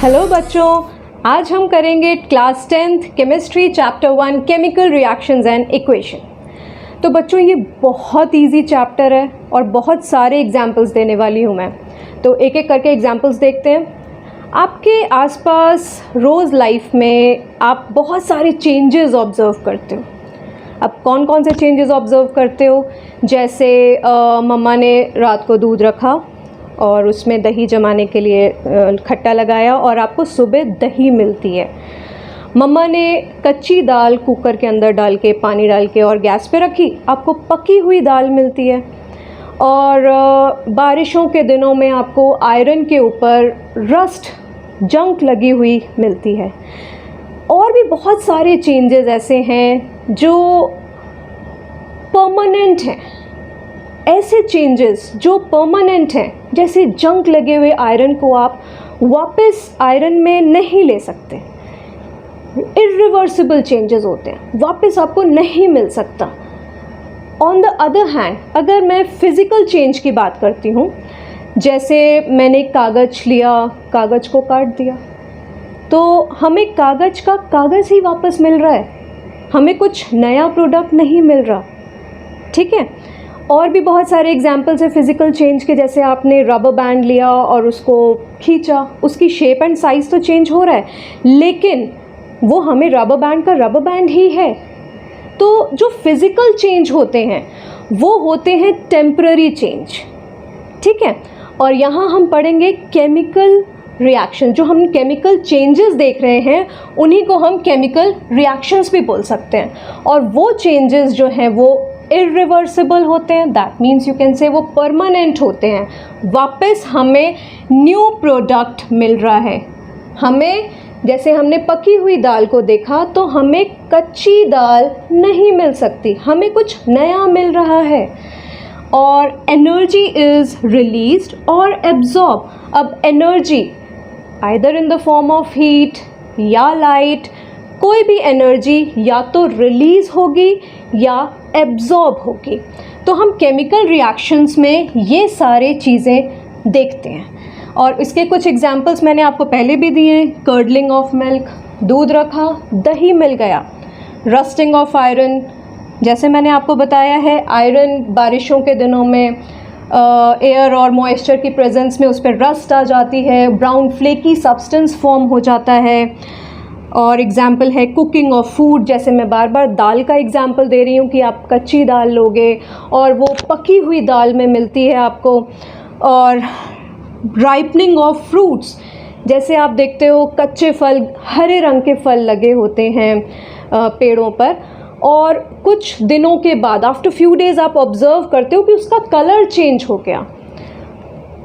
Hello बच्चों, आज हम करेंगे class 10th chemistry chapter 1 chemical reactions and equation. तो बच्चों ये बहुत इजी चैप्टर है और बहुत सारे एग्जाम्पल्स देने वाली हूँ मैं। तो एक एक करके एग्जाम्पल्स देखते हैं। आपके आसपास रोज़ लाइफ में आप बहुत सारे चेंजेस ऑब्ज़र्व करते हो। अब कौन कौन से चेंजेस ऑब्ज़र्व करते हो? जैसे मम्मा ने रात को दूध रखा और उसमें दही जमाने के लिए खट्टा लगाया और आपको सुबह दही मिलती है। मम्मा ने कच्ची दाल कुकर के अंदर डाल के पानी डाल के और गैस पे रखी, आपको पकी हुई दाल मिलती है। और बारिशों के दिनों में आपको आयरन के ऊपर रस्ट जंक लगी हुई मिलती है। और भी बहुत सारे चेंजेस ऐसे हैं जो परमानेंट हैं। ऐसे चेंजेस जो परमानेंट हैं, जैसे जंक लगे हुए आयरन को आप वापस आयरन में नहीं ले सकते। इरिवर्सिबल चेंजेस होते हैं, वापस आपको नहीं मिल सकता। ऑन द अदर हैंड, अगर मैं फिज़िकल चेंज की बात करती हूँ, जैसे मैंने कागज़ लिया, कागज़ को काट दिया, तो हमें कागज़ का कागज़ ही वापस मिल रहा है, हमें कुछ नया प्रोडक्ट नहीं मिल रहा। ठीक है। और भी बहुत सारे एग्जाम्पल्स है फिज़िकल चेंज के, जैसे आपने रबर बैंड लिया और उसको खींचा, उसकी शेप एंड साइज़ तो चेंज हो रहा है, लेकिन वो हमें रबर बैंड का रबर बैंड ही है। तो जो फिज़िकल चेंज होते हैं वो होते हैं टेम्पररी चेंज। ठीक है। और यहाँ हम पढ़ेंगे केमिकल रिएक्शन। जो हम केमिकल चेंजेस देख रहे हैं उन्हीं को हम केमिकल रिएक्शंस भी बोल सकते हैं। और वो चेंजेस जो हैं वो इरिवर्सिबल होते हैं, दैट मीन्स यू कैन से वो परमानेंट होते हैं। वापस हमें न्यू प्रोडक्ट मिल रहा है। हमें, जैसे हमने पकी हुई दाल को देखा, तो हमें कच्ची दाल नहीं मिल सकती, हमें कुछ नया मिल रहा है। और एनर्जी इज़ रिलीज्ड और एब्जॉर्ब। अब energy either in the form of heat या लाइट, कोई भी एनर्जी या तो रिलीज़ होगी या एब्जॉर्ब होगी। तो हम केमिकल रिएक्शंस में ये सारे चीज़ें देखते हैं। और इसके कुछ एग्जांपल्स मैंने आपको पहले भी दिए हैं। कर्डलिंग ऑफ मिल्क, दूध रखा, दही मिल गया। रस्टिंग ऑफ आयरन, जैसे मैंने आपको बताया है, आयरन बारिशों के दिनों में एयर और मॉइस्चर की प्रेजेंस में उस पर रस्ट आ जाती है, ब्राउन फ्लेकी सब्सटेंस फॉर्म हो जाता है। और एग्ज़ाम्पल है कुकिंग ऑफ फूड, जैसे मैं बार बार दाल का एग्ज़ाम्पल दे रही हूँ कि आप कच्ची दाल लोगे और वो पकी हुई दाल में मिलती है आपको। और राइपनिंग ऑफ फ्रूट्स, जैसे आप देखते हो कच्चे फल, हरे रंग के फल लगे होते हैं पेड़ों पर, और कुछ दिनों के बाद आफ्टर फ्यू डेज़ आप ऑब्ज़र्व करते हो कि उसका कलर चेंज हो गया,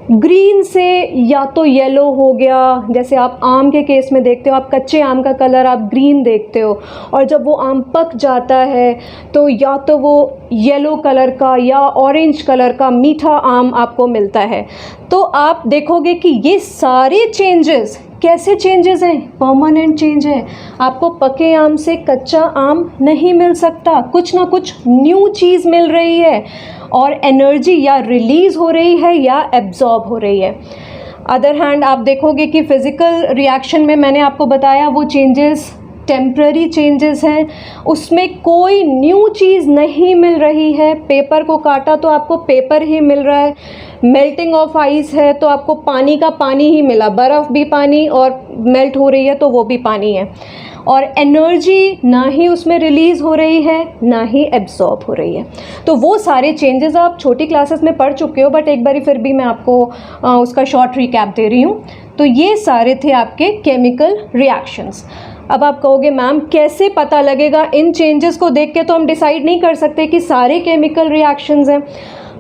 ग्रीन से या तो येलो हो गया। जैसे आप आम के केस में देखते हो, आप कच्चे आम का कलर आप ग्रीन देखते हो, और जब वो आम पक जाता है तो या तो वो येलो कलर का या ऑरेंज कलर का मीठा आम आपको मिलता है। तो आप देखोगे कि ये सारे चेंजेस कैसे चेंजेस हैं? परमानेंट चेंज है। आपको पके आम से कच्चा आम नहीं मिल सकता, कुछ ना कुछ न्यू चीज़ मिल रही है, और एनर्जी या रिलीज़ हो रही है या एब्जॉर्ब हो रही है। अदर हैंड आप देखोगे कि फ़िज़िकल रिएक्शन में मैंने आपको बताया वो चेंजेस टेम्पररी चेंजेस हैं, उसमें कोई न्यू चीज़ नहीं मिल रही है। पेपर को काटा तो आपको पेपर ही मिल रहा है। मेल्टिंग ऑफ आइस है तो आपको पानी का पानी ही मिला, बर्फ़ भी पानी और मेल्ट हो रही है तो वो भी पानी है। और एनर्जी ना ही उसमें रिलीज़ हो रही है ना ही एब्जॉर्ब हो रही है। तो वो सारे चेंजेस आप छोटी क्लासेस में पढ़ चुके हो, बट एक बारी फिर भी मैं आपको उसका शॉर्ट रिकैप दे रही हूँ। तो ये सारे थे आपके केमिकल रिएक्शंस। अब आप कहोगे मैम कैसे पता लगेगा? इन चेंजेस को देख के तो हम डिसाइड नहीं कर सकते कि सारे केमिकल रिएक्शंस हैं।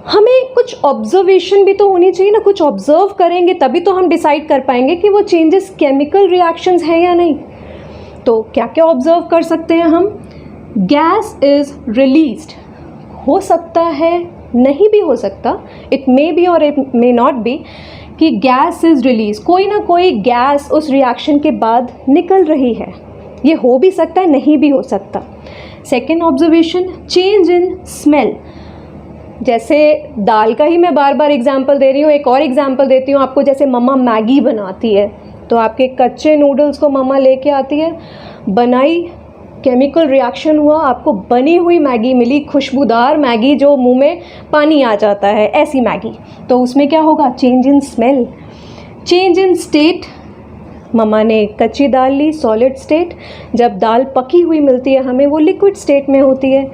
हमें कुछ ऑब्जर्वेशन भी तो होनी चाहिए ना, कुछ ऑब्जर्व करेंगे तभी तो हम डिसाइड कर पाएंगे कि वो चेंजेस केमिकल रिएक्शंस हैं या नहीं। तो क्या क्या ऑब्जर्व कर सकते हैं हम? गैस इज़ रिलीज्ड, हो सकता है, नहीं भी हो सकता, इट मे बी और इट मे नॉट बी, कि गैस इज़ रिलीज, कोई ना कोई गैस उस रिएक्शन के बाद निकल रही है। ये हो भी सकता है, नहीं भी हो सकता। Second observation, change in smell. जैसे दाल का ही मैं बार बार एग्जांपल दे रही हूँ, एक और एग्जांपल देती हूँ आपको। जैसे मम्मा मैगी बनाती है तो आपके कच्चे नूडल्स को मम्मा लेके आती है, बनाई, केमिकल रिएक्शन हुआ, आपको बनी हुई मैगी मिली, खुशबूदार मैगी जो मुंह में पानी आ जाता है, ऐसी मैगी। तो उसमें क्या होगा? Change in smell, change in state. मम्मा ने कच्ची दाल ली, सॉलिड स्टेट। जब दाल पकी हुई मिलती है हमें, वो लिक्विड स्टेट में होती है।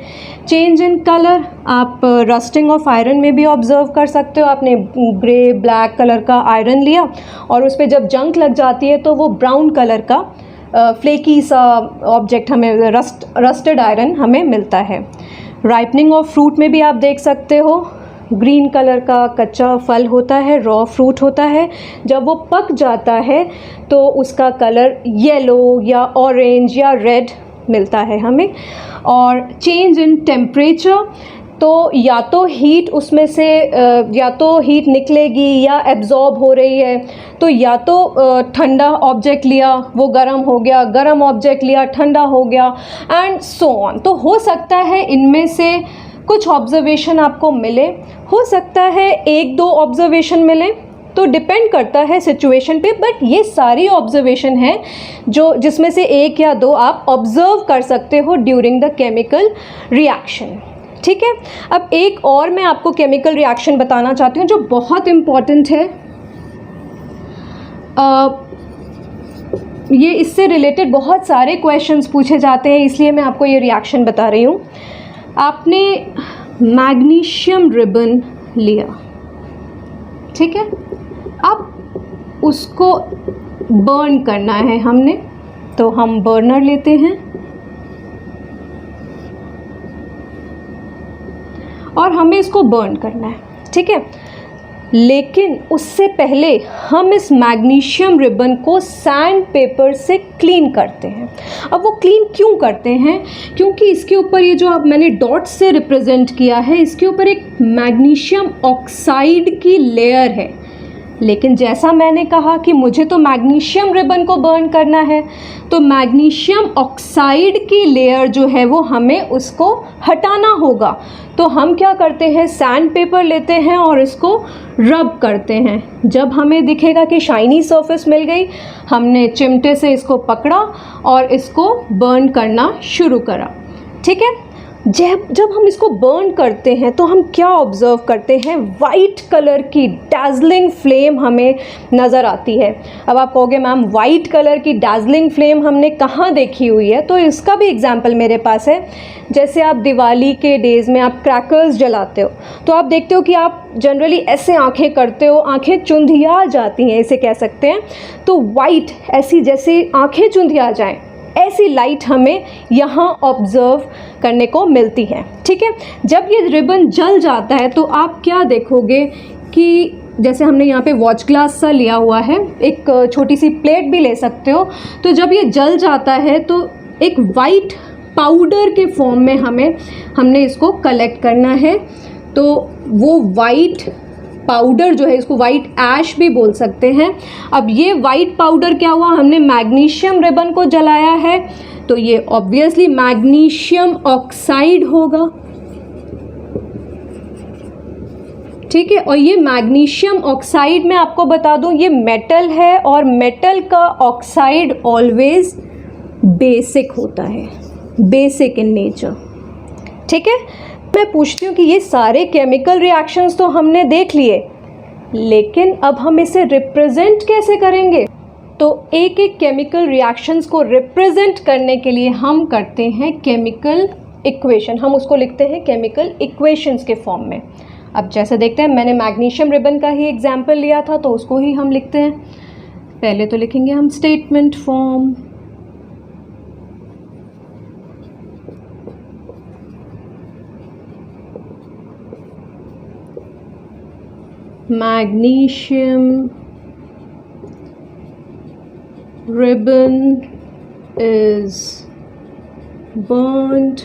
चेंज इन कलर, आप रस्टिंग ऑफ आयरन में भी ऑब्जर्व कर सकते हो। आपने ग्रे ब्लैक कलर का आयरन लिया और उस पर जब जंग लग जाती है तो वो ब्राउन कलर का फ्लेकी सा ऑब्जेक्ट हमें, रस्टेड आयरन हमें मिलता है। राइपनिंग ऑफ फ्रूट में भी आप देख सकते हो, ग्रीन कलर का कच्चा फल होता है, रॉ फ्रूट होता है, जब वो पक जाता है तो उसका कलर येलो या ऑरेंज या रेड मिलता है हमें। और चेंज इन टेम्परेचर, तो या तो हीट उसमें से या तो हीट निकलेगी या एब्जॉर्ब हो रही है, तो या तो ठंडा ऑब्जेक्ट लिया वो गर्म हो गया, गर्म ऑब्जेक्ट लिया ठंडा हो गया, एंड सो ऑन। तो हो सकता है इनमें से कुछ ऑब्जर्वेशन आपको मिले, हो सकता है एक दो ऑब्जर्वेशन मिले, तो डिपेंड करता है सिचुएशन पे। बट ये सारी ऑब्जर्वेशन है जो जिसमें से एक या दो आप ऑब्जर्व कर सकते हो ड्यूरिंग द केमिकल रिएक्शन। ठीक है, अब एक और मैं आपको केमिकल रिएक्शन बताना चाहती हूँ जो बहुत इम्पॉर्टेंट है। ये इससे रिलेटेड बहुत सारे क्वेश्चंस पूछे जाते हैं, इसलिए मैं आपको ये रिएक्शन बता रही हूँ। आपने मैग्नीशियम रिबन लिया, ठीक है, अब उसको बर्न करना है हमने, तो हम बर्नर लेते हैं और हमें इसको बर्न करना है, ठीक है। लेकिन उससे पहले हम इस मैग्नीशियम रिबन को सैंड पेपर से क्लीन करते हैं। अब वो क्लीन क्यों करते हैं? क्योंकि इसके ऊपर ये जो अब मैंने डॉट से रिप्रेजेंट किया है, इसके ऊपर एक मैग्नीशियम ऑक्साइड की लेयर है। लेकिन जैसा मैंने कहा कि मुझे तो मैग्नीशियम रिबन को बर्न करना है, तो मैग्नीशियम ऑक्साइड की लेयर जो है वो हमें उसको हटाना होगा। तो हम क्या करते हैं, सैंड पेपर लेते हैं और इसको रब करते हैं। जब हमें दिखेगा कि शाइनी सरफेस मिल गई, हमने चिमटे से इसको पकड़ा और इसको बर्न करना शुरू करा, ठीक है। जब हम इसको बर्न करते हैं तो हम क्या ऑब्ज़र्व करते हैं? वाइट कलर की डैज़लिंग फ्लेम हमें नज़र आती है। अब आप कहोगे मैम वाइट कलर की डैज़लिंग फ्लेम हमने कहाँ देखी हुई है? तो इसका भी एग्जांपल मेरे पास है। जैसे आप दिवाली के डेज़ में आप क्रैकर्स जलाते हो, तो आप देखते हो कि आप जनरली ऐसे आंखें करते हो, आंखें चुंधिया जाती हैं, इसे कह सकते हैं। तो वाइट, ऐसी जैसे आंखें चुंधिया जाएं, ऐसी लाइट हमें यहाँ ऑब्ज़र्व करने को मिलती है, ठीक है। जब ये रिबन जल जाता है तो आप क्या देखोगे कि जैसे हमने यहाँ पे वॉच ग्लास सा लिया हुआ है, एक छोटी सी प्लेट भी ले सकते हो। तो जब ये जल जाता है तो एक वाइट पाउडर के फॉर्म में हमने इसको कलेक्ट करना है। तो वो वाइट पाउडर जो है, इसको वाइट ऐश भी बोल सकते हैं। अब ये वाइट पाउडर क्या हुआ? हमने मैग्नीशियम रिबन को जलाया है, तो ये ऑब्वियसली मैग्नीशियम ऑक्साइड होगा, ठीक है। और ये मैग्नीशियम ऑक्साइड में आपको बता दूं ये मेटल है, और मेटल का ऑक्साइड ऑलवेज बेसिक होता है, बेसिक इन नेचर, ठीक है। मैं पूछती हूँ कि ये सारे केमिकल रिएक्शंस तो हमने देख लिए, लेकिन अब हम इसे रिप्रेजेंट कैसे करेंगे? तो एक एक केमिकल रिएक्शंस को रिप्रेजेंट करने के लिए हम करते हैं केमिकल इक्वेशन, हम उसको लिखते हैं केमिकल इक्वेशंस के फॉर्म में। अब जैसे देखते हैं, मैंने मैग्नीशियम रिबन का ही एग्जाम्पल लिया था, तो उसको ही हम लिखते हैं। पहले तो लिखेंगे हम statement form, magnesium ribbon is burned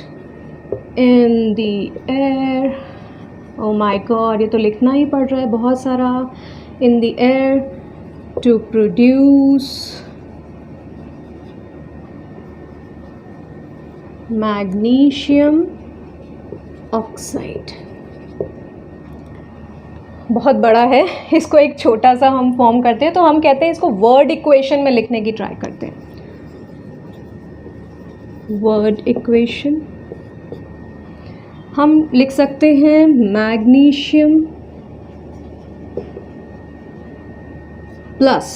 in the air. Oh my god, ये तो लिखना ही पड़ रहा है बहुत सारा। in the air to produce magnesium oxide. बहुत बड़ा है, इसको एक छोटा सा हम फॉर्म करते हैं, तो हम कहते हैं इसको वर्ड इक्वेशन में लिखने की ट्राई करते हैं। वर्ड इक्वेशन हम लिख सकते हैं magnesium plus,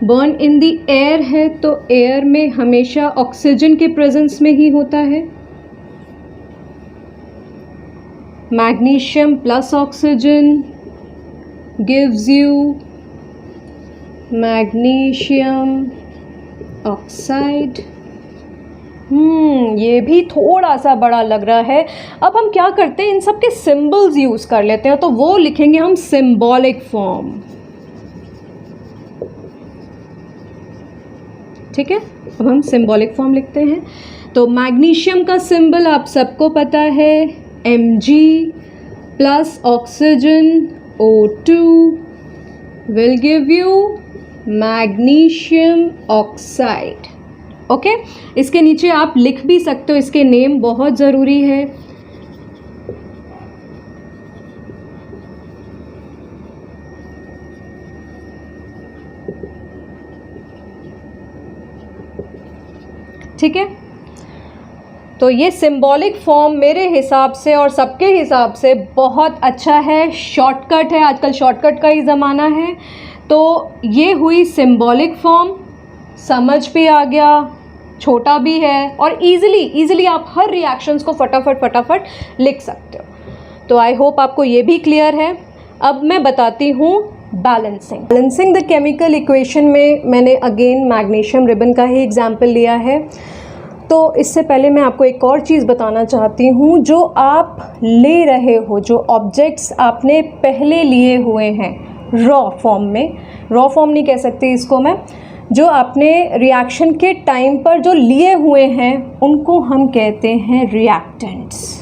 burn in the air है तो एयर में हमेशा ऑक्सीजन के प्रेजेंस में ही होता है, magnesium plus oxygen gives you magnesium oxide. ये भी थोड़ा सा बड़ा लग रहा है। अब हम क्या करते हैं, इन सब के सिंबल्स यूज कर लेते हैं, तो वो लिखेंगे हम सिंबॉलिक फॉर्म। ठीक है, अब हम सिंबॉलिक फॉर्म लिखते हैं। तो मैग्नीशियम का सिंबल आप सबको पता है, Mg plus oxygen O2 will give you magnesium oxide. Okay, इसके नीचे आप लिख भी सकते हो, इसके नेम बहुत ज़रूरी है। ठीक है, तो ये सिंबॉलिक फॉर्म मेरे हिसाब से और सबके हिसाब से बहुत अच्छा है, शॉर्टकट है, आजकल शॉर्टकट का ही ज़माना है। तो ये हुई सिंबॉलिक फॉर्म, समझ भी आ गया, छोटा भी है और इजीली आप हर रिएक्शंस को फटाफट लिख सकते हो। तो आई होप आपको ये भी क्लियर है। अब मैं बताती हूँ बैलेंसिंग द केमिकल इक्वेशन में मैंने अगेन मैग्नीशियम रिबन का ही एग्जाम्पल लिया है। तो इससे पहले मैं आपको एक और चीज़ बताना चाहती हूँ, जो आप ले रहे हो, जो ऑब्जेक्ट्स आपने पहले लिए हुए हैं रॉ फॉर्म नहीं कह सकती इसको मैं, जो आपने रिएक्शन के टाइम पर जो लिए हुए हैं उनको हम कहते हैं रिएक्टेंट्स।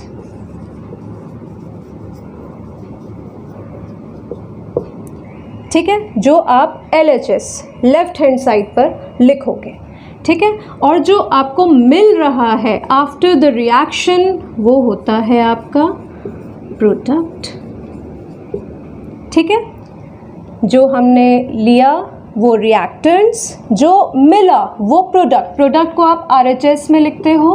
ठीक है, जो आप LHS लेफ्ट हैंड साइड पर लिखोगे। ठीक है, और जो आपको मिल रहा है आफ्टर द रिएक्शन वो होता है आपका प्रोडक्ट। ठीक है, जो हमने लिया वो रिएक्टेंट्स, जो मिला वो प्रोडक्ट को आप RHS में लिखते हो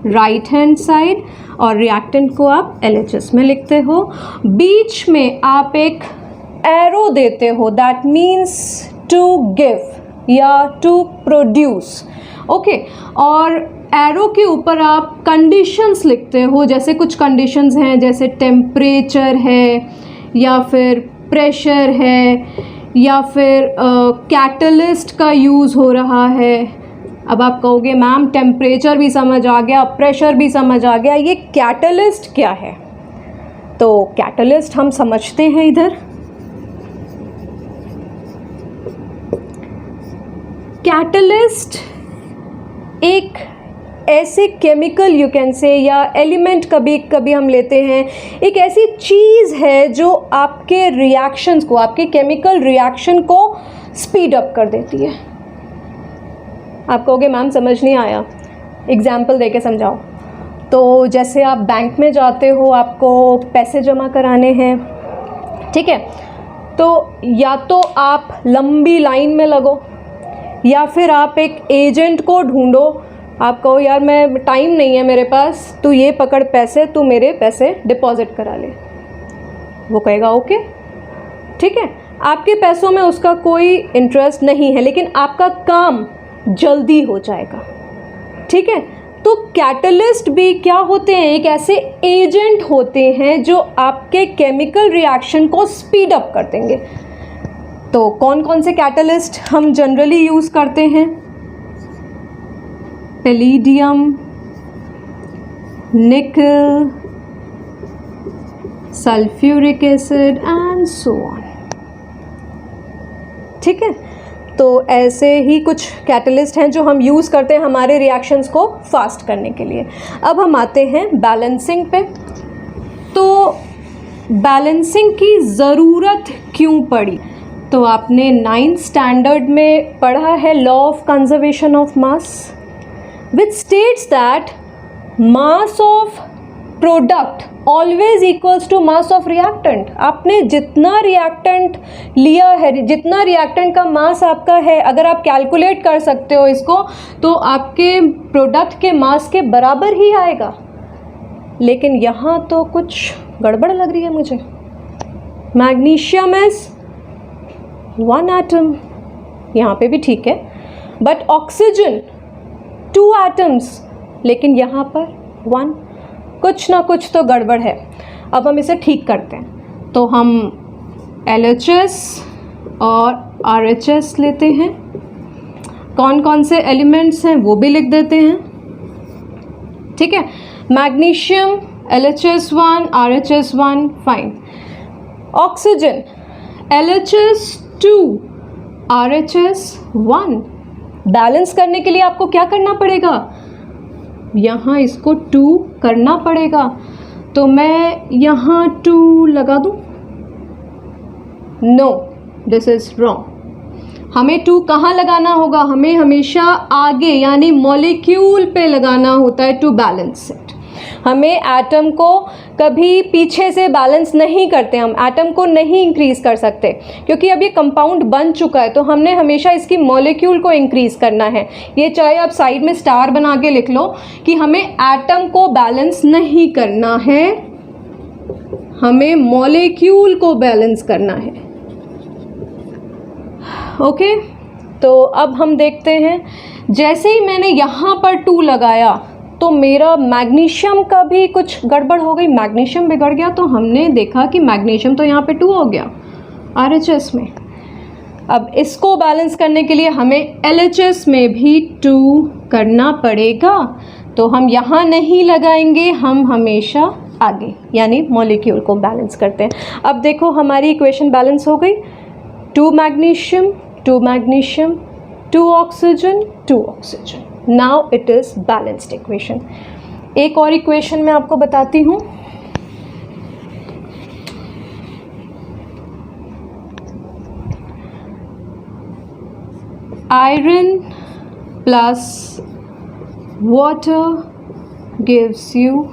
राइट हैंड साइड और रिएक्टेंट को आप LHS में लिखते हो। बीच में आप एक एरो देते हो, दैट मीन्स टू गिव या टू प्रोड्यूस। ओके, और एरो के ऊपर आप कंडीशंस लिखते हो, जैसे कुछ कंडीशंस हैं, जैसे टेम्परेचर है या फिर प्रेशर है या फिर कैटलिस्ट का यूज़ हो रहा है। अब आप कहोगे मैम टेम्परेचर भी समझ आ गया, प्रेशर भी समझ आ गया, ये कैटलिस्ट क्या है? तो कैटलिस्ट हम समझते हैं इधर। कैटलिस्ट एक ऐसे केमिकल यू कैन से या एलिमेंट कभी कभी हम लेते हैं, एक ऐसी चीज़ है जो आपके रिएक्शंस को, आपके केमिकल रिएक्शन को स्पीड अप कर देती है। आप कहोगे मैम समझ नहीं आया, एग्जाम्पल देके समझाओ। तो जैसे आप बैंक में जाते हो, आपको पैसे जमा कराने हैं, ठीक है, तो या तो आप लंबी लाइन में लगो या फिर आप एक एजेंट को ढूंढो। आप कहो यार मैं टाइम नहीं है मेरे पास, तू ये पकड़ पैसे, तू मेरे पैसे डिपॉजिट करा ले। वो कहेगा ओके, ठीक है, आपके पैसों में उसका कोई इंटरेस्ट नहीं है, लेकिन आपका काम जल्दी हो जाएगा। ठीक है, तो कैटलिस्ट भी क्या होते हैं, एक ऐसे एजेंट होते हैं जो आपके केमिकल रिएक्शन को स्पीड अप कर देंगे। तो कौन कौन से कैटलिस्ट हम जनरली यूज़ करते हैं? पैलेडियम, निकल, sulphuric acid and so on. ठीक है, तो ऐसे ही कुछ कैटलिस्ट हैं जो हम यूज़ करते हैं हमारे रिएक्शंस को फास्ट करने के लिए। अब हम आते हैं बैलेंसिंग पे। तो बैलेंसिंग की ज़रूरत क्यों पड़ी? तो आपने 9th स्टैंडर्ड में पढ़ा है law of conservation of mass, which states that mass of product always equals to mass of reactant. आपने जितना रिएक्टेंट लिया है, जितना रिएक्टेंट का मास आपका है, अगर आप कैलकुलेट कर सकते हो इसको, तो आपके प्रोडक्ट के मास के बराबर ही आएगा। लेकिन यहाँ तो कुछ गड़बड़ लग रही है मुझे। मैग्नीशियम इज 1 एटम, यहाँ पे भी ठीक है, बट ऑक्सीजन 2 एटम्स, लेकिन यहाँ पर 1। कुछ ना कुछ तो गड़बड़ है। अब हम इसे ठीक करते हैं। तो हम LHS और RHS लेते हैं, कौन कौन से एलिमेंट्स हैं वो भी लिख देते हैं, ठीक है। Magnesium LHS1 RHS1, fine. Oxygen LHS2 RHS1। Balance करने के लिए आपको क्या करना पड़ेगा, यहाँ इसको 2 करना पड़ेगा। तो मैं यहाँ 2 लगा दूँ? No, this is wrong. हमें 2 कहाँ लगाना होगा, हमें हमेशा आगे यानी मॉलिक्यूल पे लगाना होता है टू बैलेंस इट। हमें एटम को कभी पीछे से बैलेंस नहीं करते, हम एटम को नहीं इंक्रीज कर सकते, क्योंकि अब ये कंपाउंड बन चुका है। तो हमने हमेशा इसकी मॉलिक्यूल को इंक्रीज करना है। ये चाहे आप साइड में स्टार बना के लिख लो कि हमें एटम को बैलेंस नहीं करना है, हमें मॉलिक्यूल को बैलेंस करना है। ओके, तो अब हम देखते हैं, जैसे ही मैंने यहाँ पर 2 लगाया तो मेरा मैग्नीशियम का भी कुछ गड़बड़ हो गई, मैग्नीशियम बिगड़ गया। तो हमने देखा कि मैग्नीशियम तो यहाँ पे 2 हो गया RHS में। अब इसको बैलेंस करने के लिए हमें LHS में भी 2 करना पड़ेगा। तो हम यहाँ नहीं लगाएंगे, हम हमेशा आगे यानी मॉलिक्यूल को बैलेंस करते हैं। अब देखो हमारी इक्वेशन बैलेंस हो गई, 2 magnesium 2 magnesium 2 oxygen 2 oxygen. Now it is balanced equation. एक और इक्वेशन मैं आपको बताती हूँ। Iron plus water gives you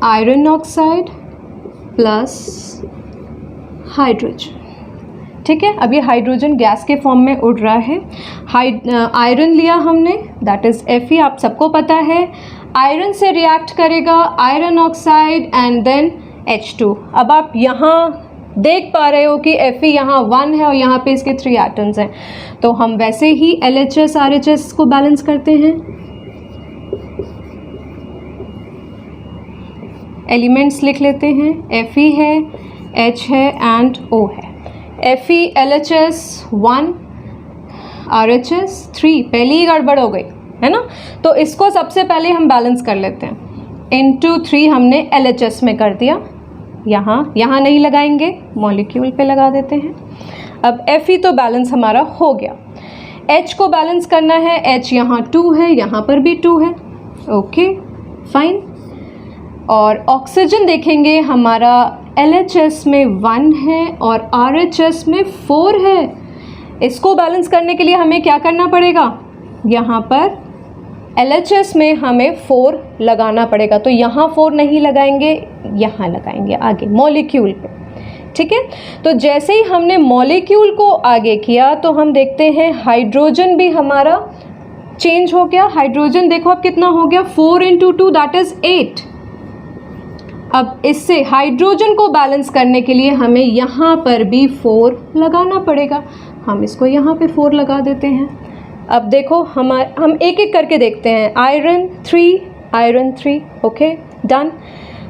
iron oxide plus hydrogen, ठीक है। अब ये हाइड्रोजन गैस के फॉर्म में उड़ रहा है। आयरन लिया हमने, दैट इज़ Fe, आप सबको पता है। आयरन से रिएक्ट करेगा iron oxide and then H2। अब आप यहाँ देख पा रहे हो कि Fe यहाँ 1 है और यहाँ पे इसके 3 एटम्स हैं। तो हम वैसे ही LHS RHS को बैलेंस करते हैं। एलिमेंट्स लिख लेते हैं, Fe है, H है एंड O है। Fe LHS 1 RHS 3, पहली ही गड़बड़ हो गई है ना। तो इसको सबसे पहले हम बैलेंस कर लेते हैं। इनटू 3 हमने LHS में कर दिया, यहाँ नहीं लगाएंगे, मॉलिक्यूल पे लगा देते हैं। अब Fe तो बैलेंस हमारा हो गया। H को बैलेंस करना है, H यहाँ 2 है, यहाँ पर भी 2 है, ओके फाइन। और ऑक्सीजन देखेंगे, हमारा LHS में 1 है और RHS में 4 है। इसको बैलेंस करने के लिए हमें क्या करना पड़ेगा, यहाँ पर LHS में हमें 4 लगाना पड़ेगा। तो यहाँ 4 नहीं लगाएंगे, यहाँ लगाएंगे आगे मॉलिक्यूल पे, ठीक है। तो जैसे ही हमने मॉलिक्यूल को आगे किया तो हम देखते हैं हाइड्रोजन भी हमारा चेंज हो गया। हाइड्रोजन देखो अब कितना हो गया, 4 × 2 दैट इज़ 8। अब इससे हाइड्रोजन को बैलेंस करने के लिए हमें यहाँ पर भी 4 लगाना पड़ेगा। हम इसको यहाँ पे 4 लगा देते हैं। अब देखो हम एक एक करके देखते हैं। Iron 3, okay done.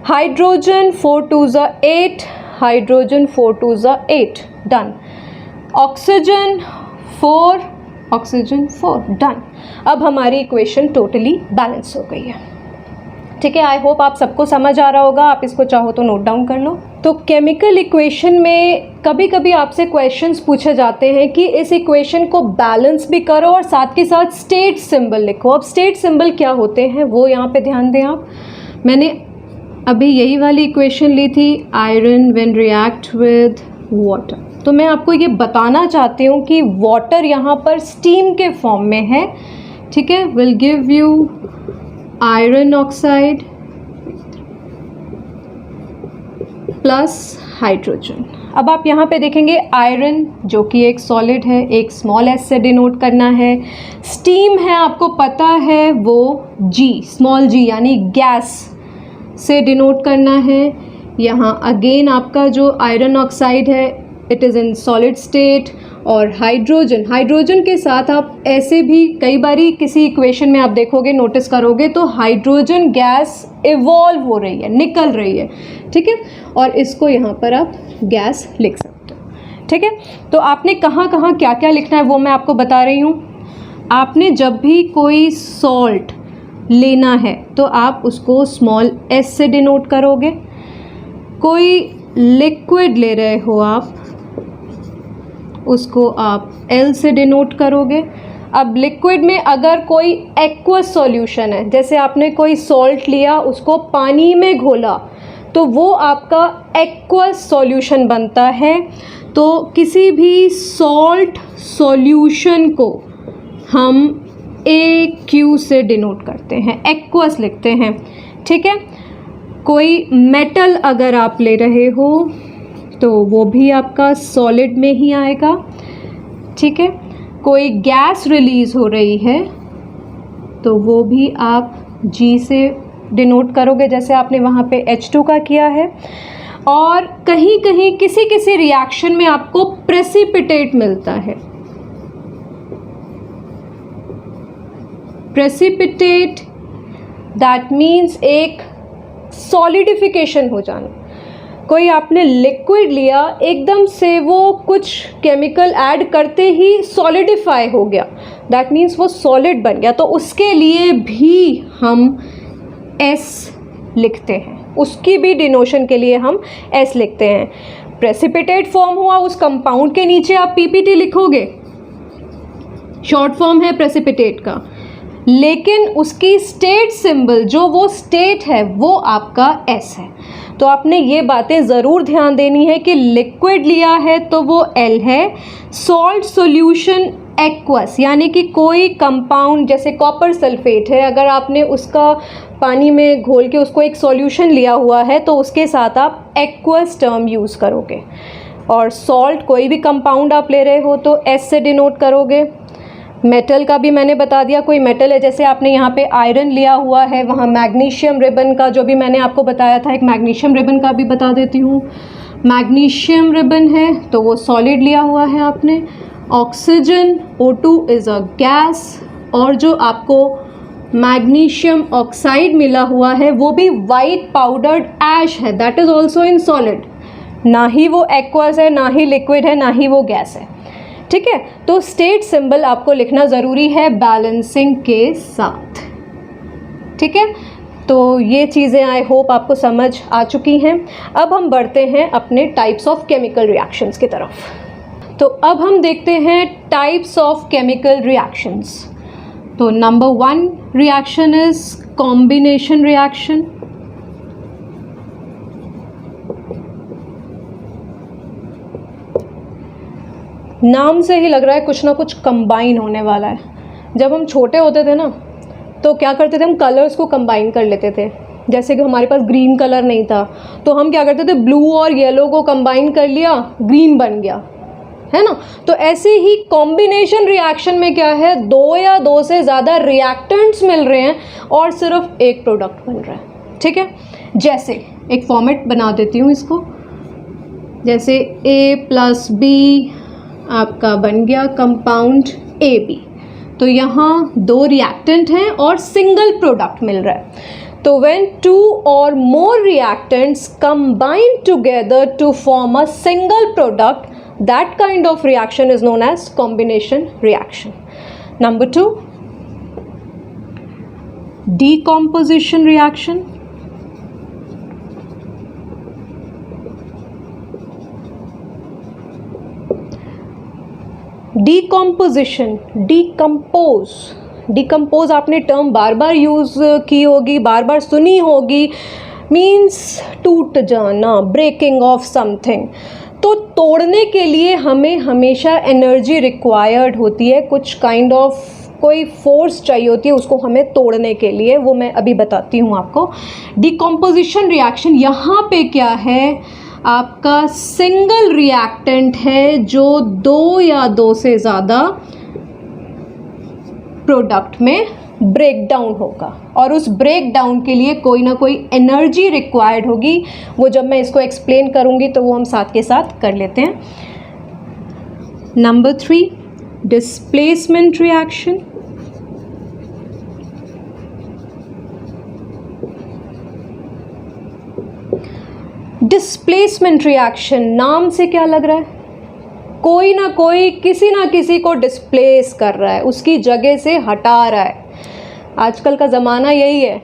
हाइड्रोजन 4 2 ज़ा 8, हाइड्रोजन 4 2 ज़ा 8, डन। Oxygen 4 done. अब हमारी इक्वेशन टोटली बैलेंस हो गई है, ठीक है। आई होप आप सबको समझ आ रहा होगा। आप इसको चाहो तो नोट डाउन कर लो। तो केमिकल इक्वेशन में कभी कभी आपसे क्वेश्चंस पूछे जाते हैं कि इस इक्वेशन को बैलेंस भी करो और साथ के साथ स्टेट सिंबल लिखो। अब स्टेट सिंबल क्या होते हैं वो यहाँ पे ध्यान दें आप। मैंने अभी यही वाली इक्वेशन ली थी, iron when react with water. तो मैं आपको ये बताना चाहती हूँ कि वाटर यहाँ पर स्टीम के फॉर्म में है, ठीक है। Will give you iron oxide plus hydrogen. अब आप यहाँ पे देखेंगे आयरन जो कि एक सॉलिड है, एक स्मॉल एस से डिनोट करना है। स्टीम है, आपको पता है वो जी, स्मॉल जी यानी गैस से डिनोट करना है। यहाँ अगेन आपका जो आयरन ऑक्साइड है it is in solid state. और हाइड्रोजन, हाइड्रोजन के साथ आप ऐसे भी कई बारी किसी इक्वेशन में आप देखोगे, नोटिस करोगे तो हाइड्रोजन गैस इवॉल्व हो रही है, निकल रही है, ठीक है। और इसको यहाँ पर आप गैस लिख सकते हो, ठीक है। तो आपने कहाँ कहाँ क्या क्या लिखना है वो मैं आपको बता रही हूँ। आपने जब भी कोई सॉल्ट लेना है तो आप उसको स्मॉल एस से डिनोट करोगे। कोई लिक्विड ले रहे हो आप, उसको आप एल से डिनोट करोगे। अब लिक्विड में अगर कोई एक्वस सॉल्यूशन है, जैसे आपने कोई सॉल्ट लिया उसको पानी में घोला तो वो आपका एक्वस सॉल्यूशन बनता है। तो किसी भी सॉल्ट सॉल्यूशन को हम ए क्यू से डिनोट करते हैं, एक्वस लिखते हैं, ठीक है। कोई मेटल अगर आप ले रहे हो तो वो भी आपका सॉलिड में ही आएगा, ठीक है। कोई गैस रिलीज़ हो रही है तो वो भी आप जी से डिनोट करोगे, जैसे आपने वहाँ पे H2 का किया है। और कहीं कहीं किसी किसी रिएक्शन में आपको प्रेसिपिटेट मिलता है। प्रेसिपिटेट दैट मीन्स एक सॉलिडिफिकेशन हो जाना। कोई आपने लिक्विड लिया, एकदम से वो कुछ केमिकल ऐड करते ही सॉलिडिफाई हो गया, दैट मीन्स वो सॉलिड बन गया, तो उसके लिए भी हम एस लिखते हैं, उसकी भी डिनोशन के लिए हम एस लिखते हैं। प्रेसिपिटेट फॉर्म हुआ, उस कंपाउंड के नीचे आप पीपीटी लिखोगे, शॉर्ट फॉर्म है प्रेसिपिटेट का, लेकिन उसकी स्टेट सिंबल जो वो स्टेट है वो आपका एस है। तो आपने ये बातें ज़रूर ध्यान देनी है कि लिक्विड लिया है तो वो एल है, सॉल्ट सॉल्यूशन एक्वस यानी कि कोई कंपाउंड जैसे कॉपर सल्फेट है, अगर आपने उसका पानी में घोल के उसको एक सॉल्यूशन लिया हुआ है तो उसके साथ आप एक्वस टर्म यूज़ करोगे। और सॉल्ट कोई भी कंपाउंड आप ले रहे हो तो एस से डिनोट करोगे। मेटल का भी मैंने बता दिया, कोई मेटल है जैसे आपने यहाँ पे आयरन लिया हुआ है, वहाँ मैग्नीशियम रिबन का जो भी मैंने आपको बताया था, एक मैग्नीशियम रिबन का भी बता देती हूँ। मैग्नीशियम रिबन है तो वो सॉलिड लिया हुआ है आपने। Oxygen O2 is a gas, और जो आपको मैग्नीशियम ऑक्साइड मिला हुआ है वो भी वाइट पाउडर्ड ऐश है, that is also in solid, ना ही वो एक्वस है, ना ही लिक्विड है, ना ही वो गैस है, ठीक है। तो स्टेट सिंबल आपको लिखना ज़रूरी है बैलेंसिंग के साथ, ठीक है। तो ये चीज़ें आई होप आपको समझ आ चुकी हैं। अब हम बढ़ते हैं अपने टाइप्स ऑफ केमिकल रिएक्शंस की तरफ। तो अब हम देखते हैं टाइप्स ऑफ केमिकल रिएक्शंस। तो number 1 reaction is combination reaction. नाम से ही लग रहा है कुछ ना कुछ कंबाइन होने वाला है। जब हम छोटे होते थे ना तो क्या करते थे, हम कलर्स को कंबाइन कर लेते थे। जैसे कि हमारे पास ग्रीन कलर नहीं था तो हम क्या करते थे, ब्लू और येलो को कंबाइन कर लिया, ग्रीन बन गया, है ना। तो ऐसे ही कॉम्बिनेशन रिएक्शन में क्या है, 2 या 2 से ज़्यादा रिएक्टेंट्स मिल रहे हैं और सिर्फ एक प्रोडक्ट बन रहा है, ठीक है। जैसे एक फॉर्मेट बना देती हूँ इसको, जैसे A + B आपका बन गया कंपाउंड AB। तो यहाँ 2 रिएक्टेंट हैं और सिंगल प्रोडक्ट मिल रहा है। तो when 2 or more reactants combine together to form a single product, that kind of reaction is known as combination reaction. Number 2, decomposition reaction. Decomposition, decompose आपने टर्म बार बार use की होगी, बार बार सुनी होगी, मीन्स टूट जाना, ब्रेकिंग ऑफ समथिंग। तो तोड़ने के लिए हमें हमेशा एनर्जी रिक्वायर्ड होती है, कुछ काइंड ऑफ कोई फोर्स चाहिए होती है उसको हमें तोड़ने के लिए, वो मैं अभी बताती हूँ आपको। डिकम्पोजिशन रिएक्शन यहाँ पे क्या है, आपका सिंगल रिएक्टेंट है जो दो या दो से ज़्यादा प्रोडक्ट में ब्रेक डाउन होगा, और उस ब्रेक डाउन के लिए कोई ना कोई एनर्जी रिक्वायर्ड होगी। वो जब मैं इसको एक्सप्लेन करूँगी तो वो हम साथ के साथ कर लेते हैं। Number 3, displacement reaction. Displacement reaction, नाम से क्या लग रहा है, कोई ना कोई किसी ना किसी को डिस्प्लेस कर रहा है, उसकी जगह से हटा रहा है। आजकल का ज़माना यही है,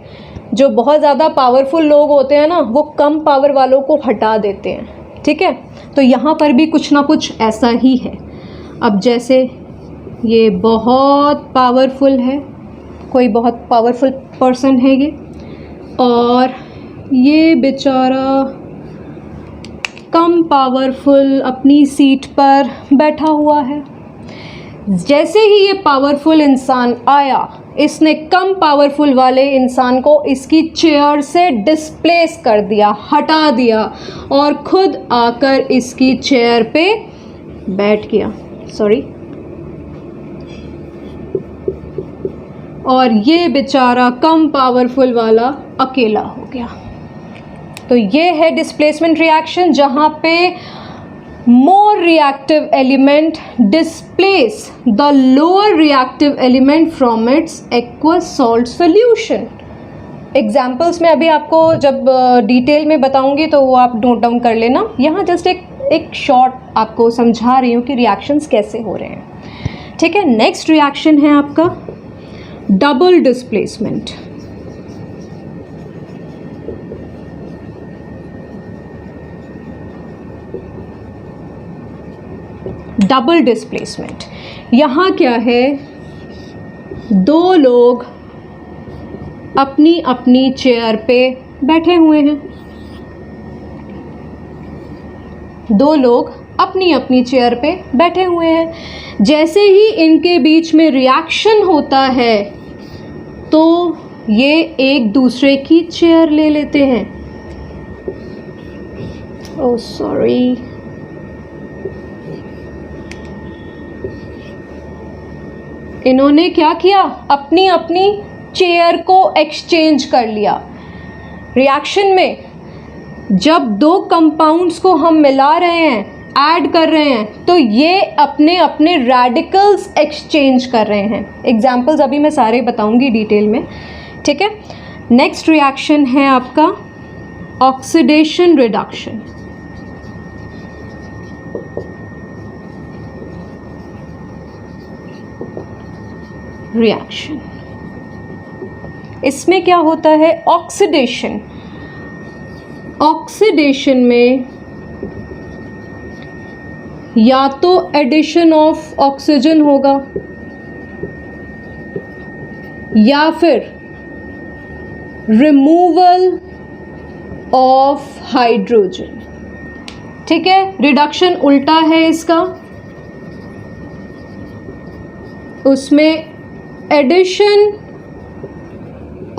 जो बहुत ज़्यादा पावरफुल लोग होते हैं ना, वो कम पावर वालों को हटा देते हैं, ठीक है। तो यहाँ पर भी कुछ ना कुछ ऐसा ही है। अब जैसे ये बहुत पावरफुल है, कोई बहुत पावरफुल पर्सन है ये, और ये बेचारा कम पावरफुल अपनी सीट पर बैठा हुआ है। जैसे ही ये पावरफुल इंसान आया, इसने कम पावरफुल वाले इंसान को इसकी चेयर से डिस्प्लेस कर दिया, हटा दिया, और खुद आकर इसकी चेयर पे बैठ गया, और ये बेचारा कम पावरफुल वाला अकेला हो गया। तो ये है डिस्प्लेसमेंट रिएक्शन, जहाँ पे more reactive element displace the lower reactive element from its aqueous salt solution। Examples में अभी आपको जब डिटेल में बताऊंगी तो वो आप नोट डाउन कर लेना। यहाँ जस्ट एक शॉर्ट आपको समझा रही हूँ कि रिएक्शंस कैसे हो रहे हैं, ठीक है। नेक्स्ट रिएक्शन है आपका डबल डिस्प्लेसमेंट। डबल डिस्प्लेसमेंट, यहाँ क्या है, दो लोग अपनी अपनी चेयर पे बैठे हुए हैं, दो लोग अपनी अपनी चेयर पे बैठे हुए हैं। जैसे ही इनके बीच में रिएक्शन होता है तो ये एक दूसरे की चेयर ले लेते हैं। ओह सॉरी, इन्होंने क्या किया, अपनी अपनी चेयर को एक्सचेंज कर लिया। रिएक्शन में जब दो कंपाउंड्स को हम मिला रहे हैं, ऐड कर रहे हैं, तो ये अपने अपने रेडिकल्स एक्सचेंज कर रहे हैं। एग्जाम्पल्स अभी मैं सारे बताऊंगी डिटेल में, ठीक है। नेक्स्ट रिएक्शन है आपका ऑक्सीडेशन रिडक्शन। रिएक्शन, इसमें क्या होता है, ऑक्सीडेशन। ऑक्सीडेशन में या तो एडिशन ऑफ ऑक्सीजन होगा या फिर रिमूवल ऑफ हाइड्रोजन, ठीक है। रिडक्शन उल्टा है इसका, उसमें एडिशन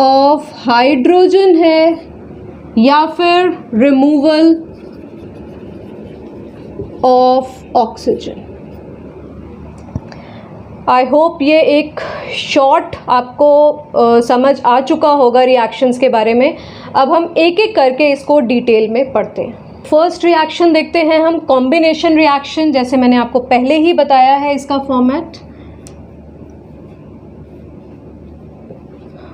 ऑफ हाइड्रोजन है या फिर removal of oxygen. I hope ये एक शॉर्ट आपको समझ आ चुका होगा रिएक्शंस के बारे में। अब हम एक एक करके इसको डिटेल में पढ़ते हैं। फर्स्ट रिएक्शन देखते हैं हम, कॉम्बिनेशन रिएक्शन। जैसे मैंने आपको पहले ही बताया है इसका format,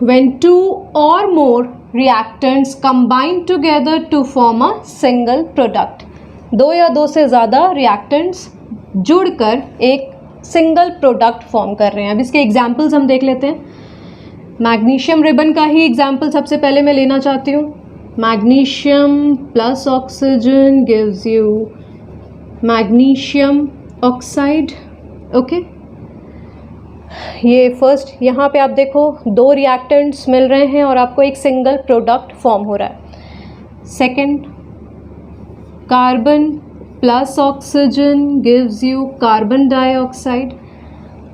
when two or more reactants combine together to form a single product। दो या दो से ज़्यादा रिएक्टेंट्स जुड़कर एक सिंगल प्रोडक्ट फॉर्म कर रहे हैं। अब इसके एग्जाम्पल्स हम देख लेते हैं। मैग्नीशियम रिबन का ही एग्जाम्पल सबसे पहले मैं लेना चाहती हूँ। Magnesium plus oxygen gives you magnesium oxide, okay. ये फर्स्ट, यहाँ पे आप देखो दो रिएक्टेंट्स मिल रहे हैं और आपको एक सिंगल प्रोडक्ट फॉर्म हो रहा है। Second, carbon plus oxygen gives you carbon dioxide.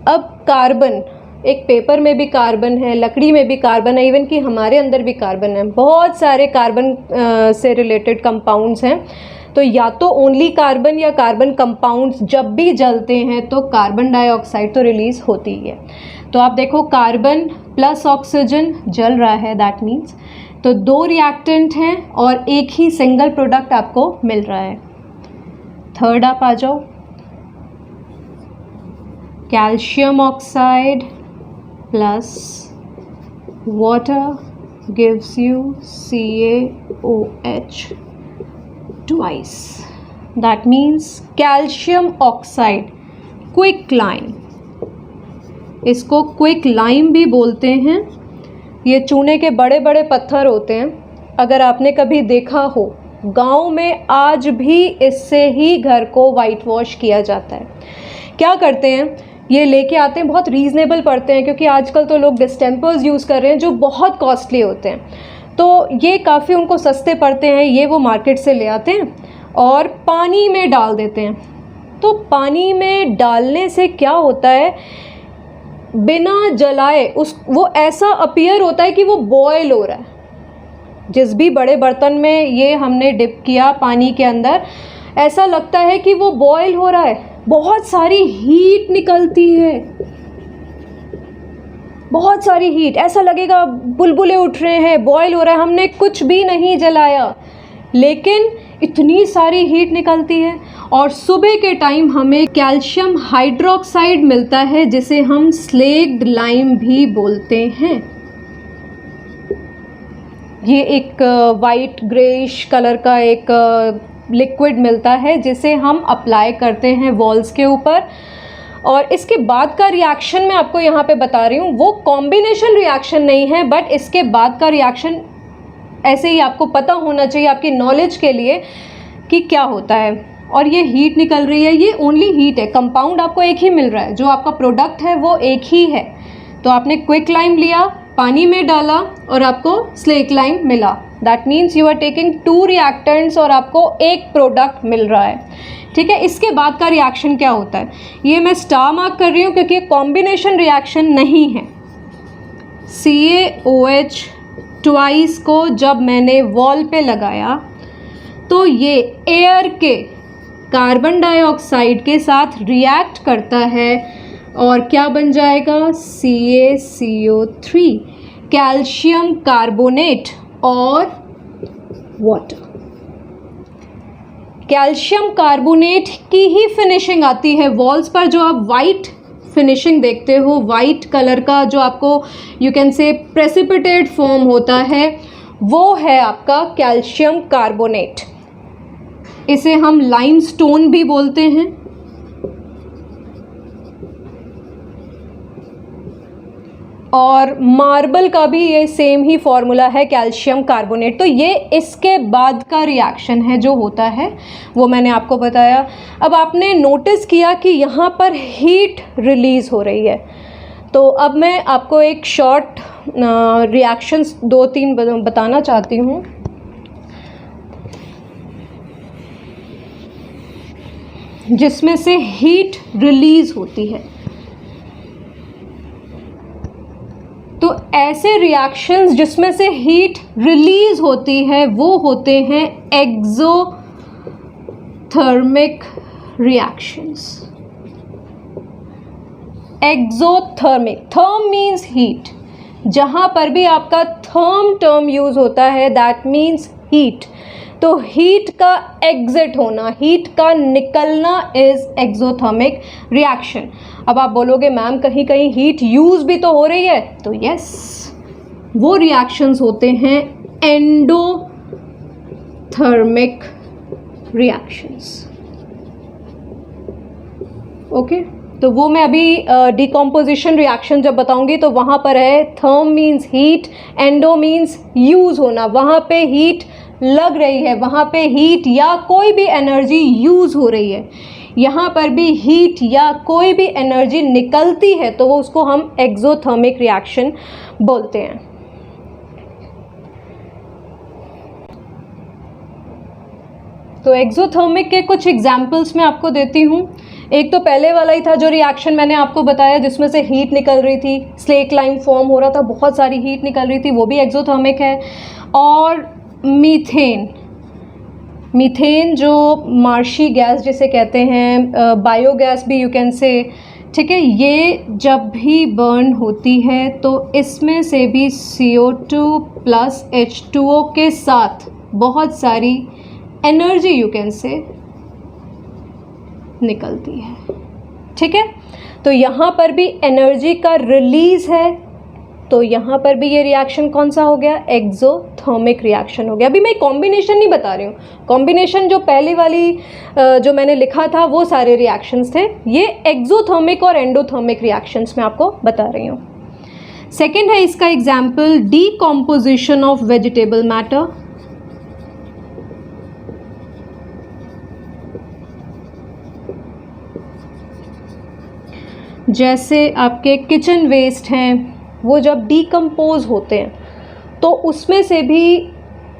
अब कार्बन एक पेपर में भी कार्बन है, लकड़ी में भी कार्बन है, इवन कि हमारे अंदर भी कार्बन है। बहुत सारे कार्बन से रिलेटेड कंपाउंड्स हैं। तो या तो ओनली कार्बन या कार्बन कंपाउंड्स जब भी जलते हैं तो कार्बन डाइऑक्साइड तो रिलीज होती ही है। तो आप देखो कार्बन प्लस ऑक्सीजन जल रहा है, दैट मीन्स तो 2 रिएक्टेंट हैं और एक ही सिंगल प्रोडक्ट आपको मिल रहा है। थर्ड आप आ जाओ, calcium oxide plus water gives you CaOH twice. That means calcium oxide quick lime, इसको क्विक लाइम भी बोलते हैं। ये चूने के बड़े बड़े पत्थर होते हैं, अगर आपने कभी देखा हो गांव में आज भी इससे ही घर को वाइट वॉश किया जाता है। क्या करते हैं, ये लेके आते हैं, बहुत रीज़नेबल पड़ते हैं क्योंकि आजकल तो लोग डिस्टेंपर्स यूज़ कर रहे हैं जो बहुत कॉस्टली होते हैं, तो ये काफ़ी उनको सस्ते पड़ते हैं। ये वो मार्केट से ले आते हैं और पानी में डाल देते हैं। तो पानी में डालने से क्या होता है, बिना जलाए वो ऐसा अपीयर होता है कि वो बॉयल हो रहा है। जिस भी बड़े बर्तन में ये हमने डिप किया पानी के अंदर, ऐसा लगता है कि वो बॉयल हो रहा है। बहुत सारी हीट निकलती है, बहुत सारी हीट, ऐसा लगेगा बुलबुले उठ रहे हैं, बॉयल हो रहा है, हमने कुछ भी नहीं जलाया, लेकिन इतनी सारी हीट निकलती है। और सुबह के टाइम हमें कैल्शियम हाइड्रोक्साइड मिलता है जिसे हम स्लेक्ड लाइम भी बोलते हैं। ये एक वाइट ग्रेइश कलर का एक लिक्विड मिलता है जिसे हम अप्लाई करते हैं वॉल्स के ऊपर। और इसके बाद का रिएक्शन मैं आपको यहाँ पे बता रही हूँ, वो कॉम्बिनेशन रिएक्शन नहीं है, बट इसके बाद का रिएक्शन ऐसे ही आपको पता होना चाहिए आपकी नॉलेज के लिए कि क्या होता है। और ये हीट निकल रही है, ये ओनली हीट है, कंपाउंड आपको एक ही मिल रहा है, जो आपका प्रोडक्ट है वो एक ही है। तो आपने क्विक लाइम लिया, पानी में डाला और आपको स्लेक लाइम मिला, that means you are taking 2 reactants और आपको एक प्रोडक्ट मिल रहा है। ठीक है, इसके बाद का रिएक्शन क्या होता है, ये मैं स्टार मार्क कर रही हूँ क्योंकि ये कॉम्बिनेशन रिएक्शन नहीं है। CaOH ट्वाइस को जब मैंने वॉल पे लगाया तो ये एयर के कार्बन डाइऑक्साइड के साथ रिएक्ट करता है और क्या बन जाएगा, CaCO3, कैल्शियम कार्बोनेट और वाटर। कैल्शियम कार्बोनेट की ही फिनिशिंग आती है वॉल्स पर, जो आप वाइट फिनिशिंग देखते हो, वाइट कलर का जो आपको यू कैन से प्रेसिपिटेट फॉर्म होता है, वो है आपका कैल्शियम कार्बोनेट। इसे हम लाइमस्टोन भी बोलते हैं। और मार्बल का भी ये सेम ही फॉर्मूला है, कैल्शियम कार्बोनेट। तो ये इसके बाद का रिएक्शन है जो होता है, वो मैंने आपको बताया। अब आपने नोटिस किया कि यहाँ पर हीट रिलीज़ हो रही है, तो अब मैं आपको एक शॉर्ट रिएक्शंस 2-3 बताना चाहती हूँ। जिसमें से हीट रिलीज़ होती है। तो ऐसे रिएक्शंस जिसमें से हीट रिलीज होती है वो होते हैं exothermic reactions. Exothermic, therm means heat, जहां पर भी आपका थर्म टर्म यूज होता है दैट मीन्स हीट। तो हीट का एग्जिट होना, हीट का निकलना इज एक्सोथर्मिक रिएक्शन। अब आप बोलोगे मैम कहीं कहीं हीट यूज भी तो हो रही है, तो यस, वो रिएक्शंस होते हैं एंडोथर्मिक रिएक्शंस। ओके, तो वो मैं अभी डिकम्पोजिशन रिएक्शन जब बताऊंगी तो वहाँ पर है therm means heat, endo means use होना, वहाँ पे हीट लग रही है, वहाँ पे हीट या कोई भी एनर्जी यूज हो रही है। यहाँ पर भी हीट या कोई भी एनर्जी निकलती है तो वो उसको हम एक्सोथर्मिक रिएक्शन बोलते हैं। तो एक्सोथर्मिक के कुछ एग्जाम्पल्स मैं आपको देती हूँ। एक तो पहले वाला ही था जो रिएक्शन मैंने आपको बताया जिसमें से हीट निकल रही थी, स्लेट लाइम फॉर्म हो रहा था, बहुत सारी हीट निकल रही थी, वो भी एक्सोथर्मिक है। और मीथेन जो मार्शी गैस जिसे कहते हैं, बायोगैस भी यू कैन से, ठीक है, ये जब भी बर्न होती है तो इसमें से भी CO2 प्लस H2O के साथ बहुत सारी एनर्जी यू कैन से निकलती है, ठीक है। तो यहाँ पर भी एनर्जी का रिलीज है, तो यहाँ पर भी ये रिएक्शन कौन सा हो गया, एक्सोथर्मिक रिएक्शन हो गया। अभी मैं कॉम्बिनेशन नहीं बता रही हूँ, कॉम्बिनेशन जो पहले वाली जो मैंने लिखा था वो सारे रिएक्शंस थे, ये एक्सोथर्मिक और एंडोथर्मिक रिएक्शंस मैं आपको बता रही हूँ। सेकेंड है इसका example, decomposition of vegetable matter. जैसे आपके किचन वेस्ट हैं, वो जब डीकम्पोज होते हैं तो उसमें से भी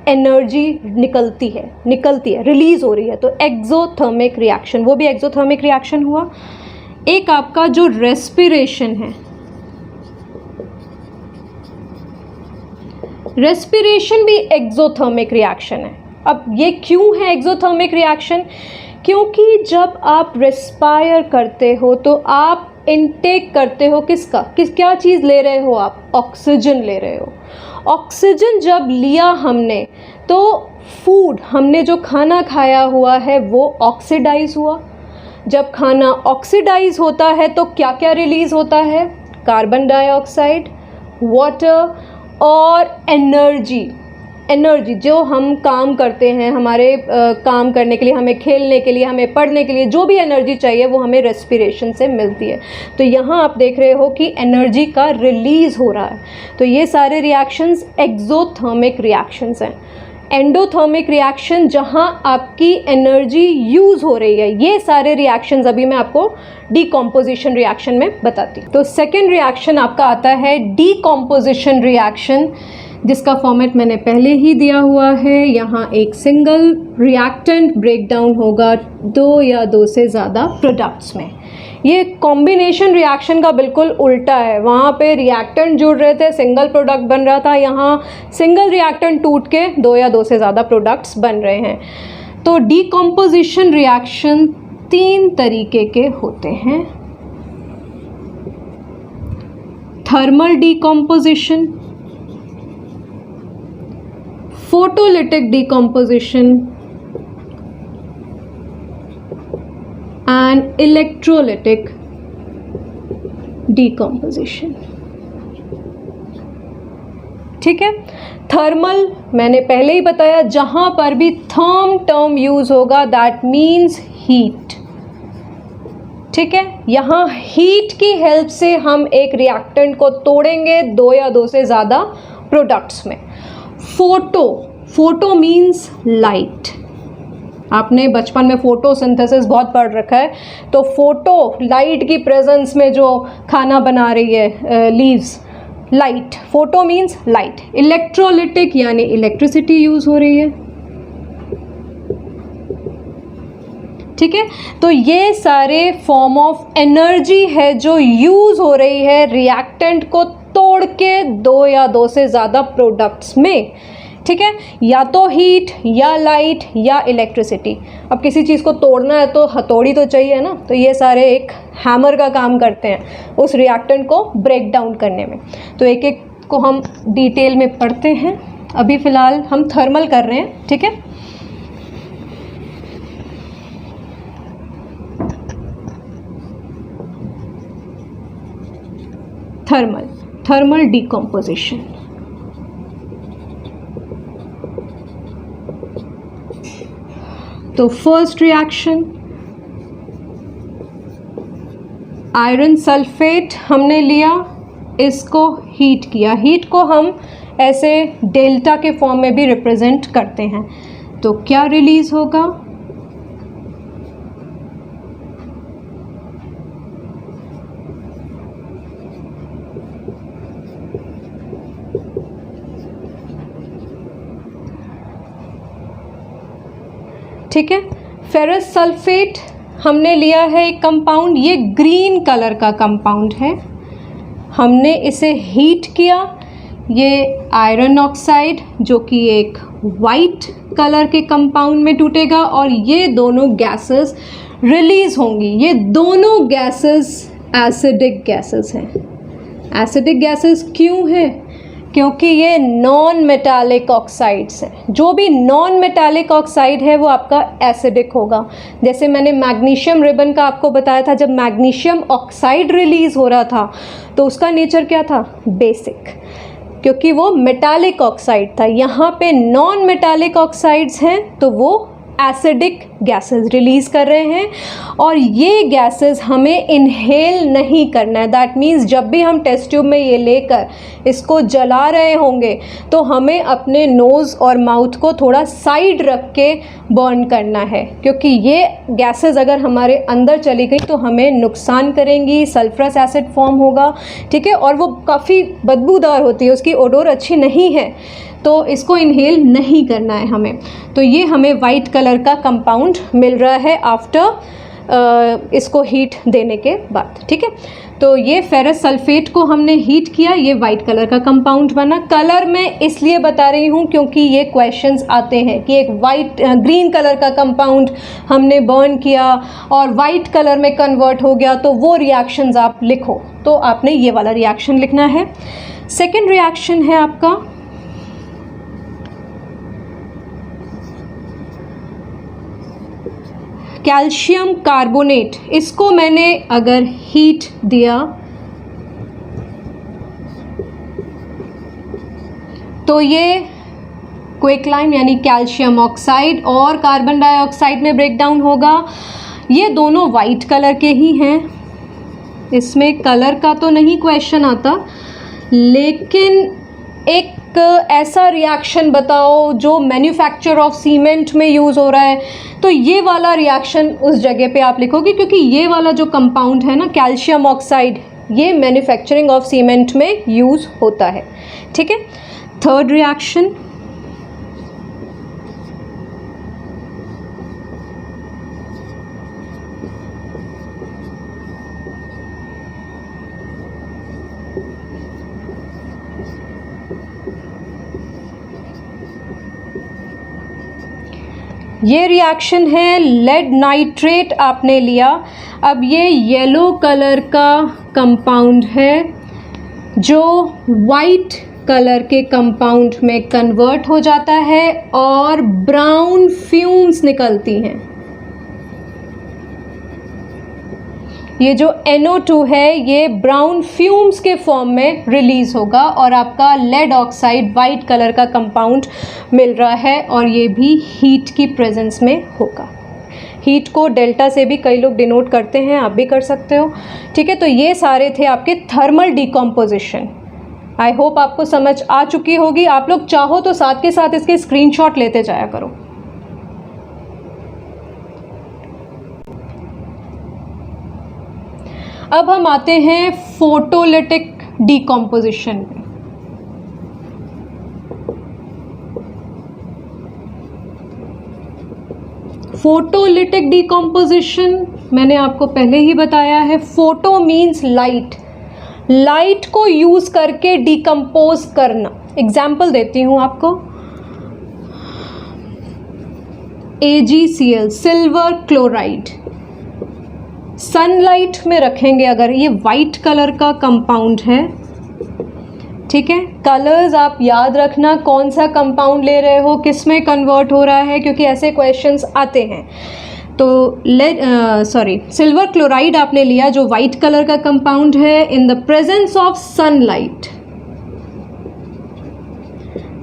एनर्जी निकलती है, रिलीज़ हो रही है, तो एक्सोथर्मिक रिएक्शन, वो भी एक्सोथर्मिक रिएक्शन हुआ। एक आपका जो रेस्पिरेशन है, रेस्पिरेशन भी एक्सोथर्मिक रिएक्शन है। अब ये क्यों है एक्सोथर्मिक रिएक्शन, क्योंकि जब आप रेस्पायर करते हो तो आप इनटेक करते हो क्या चीज़ ले रहे हो आप, ऑक्सीजन ले रहे हो। ऑक्सीजन जब लिया हमने तो फूड, हमने जो खाना खाया हुआ है वो ऑक्सीडाइज हुआ। जब खाना ऑक्सीडाइज होता है तो क्या क्या रिलीज़ होता है, कार्बन डाइऑक्साइड, वाटर और एनर्जी जो हम काम करते हैं, हमारे काम करने के लिए, हमें खेलने के लिए, हमें पढ़ने के लिए जो भी एनर्जी चाहिए वो हमें रेस्पिरेशन से मिलती है। तो यहाँ आप देख रहे हो कि एनर्जी का रिलीज़ हो रहा है। तो ये सारे रिएक्शंस एक्सोथर्मिक रिएक्शंस हैं। एंडोथर्मिक रिएक्शन जहाँ आपकी एनर्जी यूज़ हो रही है, ये सारे रिएक्शंस अभी मैं आपको डीकॉम्पोजिशन रिएक्शन में बताती हूँ। तो सेकेंड रिएक्शन आपका आता है डीकॉम्पोजिशन रिएक्शन, जिसका फॉर्मेट मैंने पहले ही दिया हुआ है। यहाँ एक सिंगल रिएक्टेंट ब्रेकडाउन होगा 2 या 2 से ज़्यादा प्रोडक्ट्स में। ये कॉम्बिनेशन रिएक्शन का बिल्कुल उल्टा है, वहाँ पे रिएक्टेंट जुड़ रहे थे, सिंगल प्रोडक्ट बन रहा था, यहाँ सिंगल रिएक्टेंट टूट के 2 या 2 से ज़्यादा प्रोडक्ट्स बन रहे हैं। तो डीकॉम्पोजिशन रिएक्शन 3 तरीके के होते हैं, thermal decomposition, photolytic decomposition and electrolytic decomposition, ठीक है। थर्मल मैंने पहले ही बताया, जहां पर भी थर्म टर्म यूज होगा दैट मीन्स हीट, ठीक है। यहाँ हीट की हेल्प से हम एक रिएक्टेंट को तोड़ेंगे 2 या 2 से ज़्यादा प्रोडक्ट्स में। फोटो मीन्स लाइट, आपने बचपन में फोटोसिंथेसिस बहुत पढ़ रखा है, तो फोटो लाइट की प्रेजेंस में जो खाना बना रही है, leaves, light, photo means light. Electrolytic यानी इलेक्ट्रिसिटी यूज हो रही है, ठीक है। तो ये सारे फॉर्म ऑफ एनर्जी है जो यूज हो रही है रिएक्टेंट को तोड़ के 2 या 2 से ज़्यादा प्रोडक्ट्स में, ठीक है। या तो हीट या लाइट या इलेक्ट्रिसिटी। अब किसी चीज़ को तोड़ना है तो हथौड़ी तो चाहिए ना, तो ये सारे एक हैमर का काम करते हैं उस रिएक्टेंट को ब्रेक डाउन करने में। तो एक एक को हम डिटेल में पढ़ते हैं, अभी फ़िलहाल हम थर्मल कर रहे हैं, ठीक है। Thermal decomposition. तो फर्स्ट रिएक्शन, आयरन सल्फेट हमने लिया, इसको हीट किया। हीट को हम ऐसे डेल्टा के फॉर्म में भी रिप्रेजेंट करते हैं। तो क्या रिलीज होगा, ठीक है। फेरस सल्फेट हमने लिया है एक कंपाउंड, ये ग्रीन कलर का कंपाउंड है, हमने इसे हीट किया, ये आयरन ऑक्साइड जो कि एक वाइट कलर के कंपाउंड में टूटेगा और ये दोनों गैसेस रिलीज होंगी। ये दोनों गैसेस एसिडिक गैसेस हैं। एसिडिक गैसेस क्यों हैं? क्योंकि ये नॉन मेटालिक ऑक्साइड्स हैं। जो भी नॉन मेटालिक ऑक्साइड है वो आपका एसिडिक होगा। जैसे मैंने मैग्नीशियम रिबन का आपको बताया था, जब मैग्नीशियम ऑक्साइड रिलीज़ हो रहा था तो उसका नेचर क्या था? बेसिक, क्योंकि वो मेटालिक ऑक्साइड था। यहाँ पे नॉन मेटालिक ऑक्साइड्स हैं तो वो एसिडिक गैसेस रिलीज़ कर रहे हैं और ये गैसेस हमें इनहेल नहीं करना है। दैट मीन्स जब भी हम टेस्ट ट्यूब में ये लेकर इसको जला रहे होंगे तो हमें अपने नोज़ और माउथ को थोड़ा साइड रख के बर्न करना है, क्योंकि ये गैसेस अगर हमारे अंदर चली गई तो हमें नुकसान करेंगी, सल्फ्रस एसिड फॉर्म होगा, ठीक है, और वो काफ़ी बदबूदार होती है, उसकी ओडोर अच्छी नहीं है, तो इसको इनहेल नहीं करना है हमें। तो ये हमें वाइट कलर का कंपाउंड मिल रहा है आफ्टर इसको हीट देने के बाद, ठीक है। तो ये फेरस सल्फेट को हमने हीट किया, ये वाइट कलर का कंपाउंड बना। कलर मैं इसलिए बता रही हूँ क्योंकि ये क्वेश्चंस आते हैं कि एक ग्रीन कलर का कंपाउंड हमने बर्न किया और वाइट कलर में कन्वर्ट हो गया, तो वो रिएक्शंस आप लिखो। तो आपने ये वाला रिएक्शन लिखना है। सेकेंड रिएक्शन है आपका कैल्शियम कार्बोनेट। इसको मैंने अगर हीट दिया तो ये क्विकलाइम यानी कैल्शियम ऑक्साइड और कार्बन डाइऑक्साइड में ब्रेक डाउन होगा। ये दोनों वाइट कलर के ही हैं, इसमें कलर का तो नहीं क्वेश्चन आता, लेकिन एक ऐसा रिएक्शन बताओ जो मैन्युफैक्चर ऑफ सीमेंट में यूज़ हो रहा है, तो ये वाला रिएक्शन उस जगह पे आप लिखोगे, क्योंकि ये वाला जो कंपाउंड है ना कैल्शियम ऑक्साइड, ये मैन्युफैक्चरिंग ऑफ सीमेंट में यूज़ होता है, ठीक है। थर्ड रिएक्शन ये रिएक्शन है लेड नाइट्रेट आपने लिया। अब ये येलो कलर का कंपाउंड है जो वाइट कलर के कंपाउंड में कन्वर्ट हो जाता है और ब्राउन फ्यूम्स निकलती हैं। ये जो NO2 है ये ब्राउन फ्यूम्स के फॉर्म में रिलीज होगा और आपका लेड ऑक्साइड वाइट कलर का कंपाउंड मिल रहा है और ये भी हीट की प्रेजेंस में होगा। हीट को डेल्टा से भी कई लोग डिनोट करते हैं, आप भी कर सकते हो, ठीक है। तो ये सारे थे आपके थर्मल डिकम्पोजिशन। आई होप आपको समझ आ चुकी होगी। आप लोग चाहो तो साथ के साथ इसके स्क्रीनशॉट लेते जाया करो। अब हम आते हैं फोटोलिटिक डिकम्पोजिशन में। फोटोलिटिक डिकम्पोजिशन मैंने आपको पहले ही बताया है। फोटो मीन्स लाइट, लाइट को यूज करके डिकम्पोज करना। एग्जाम्पल देती हूं आपको, AgCl सिल्वर क्लोराइड, सनलाइट में रखेंगे अगर, ये वाइट कलर का कंपाउंड है, ठीक है। कलर्स आप याद रखना, कौन सा कंपाउंड ले रहे हो, किस में कन्वर्ट हो रहा है, क्योंकि ऐसे क्वेश्चंस आते हैं। तो सिल्वर क्लोराइड आपने लिया जो वाइट कलर का कंपाउंड है। In the presence of sunlight,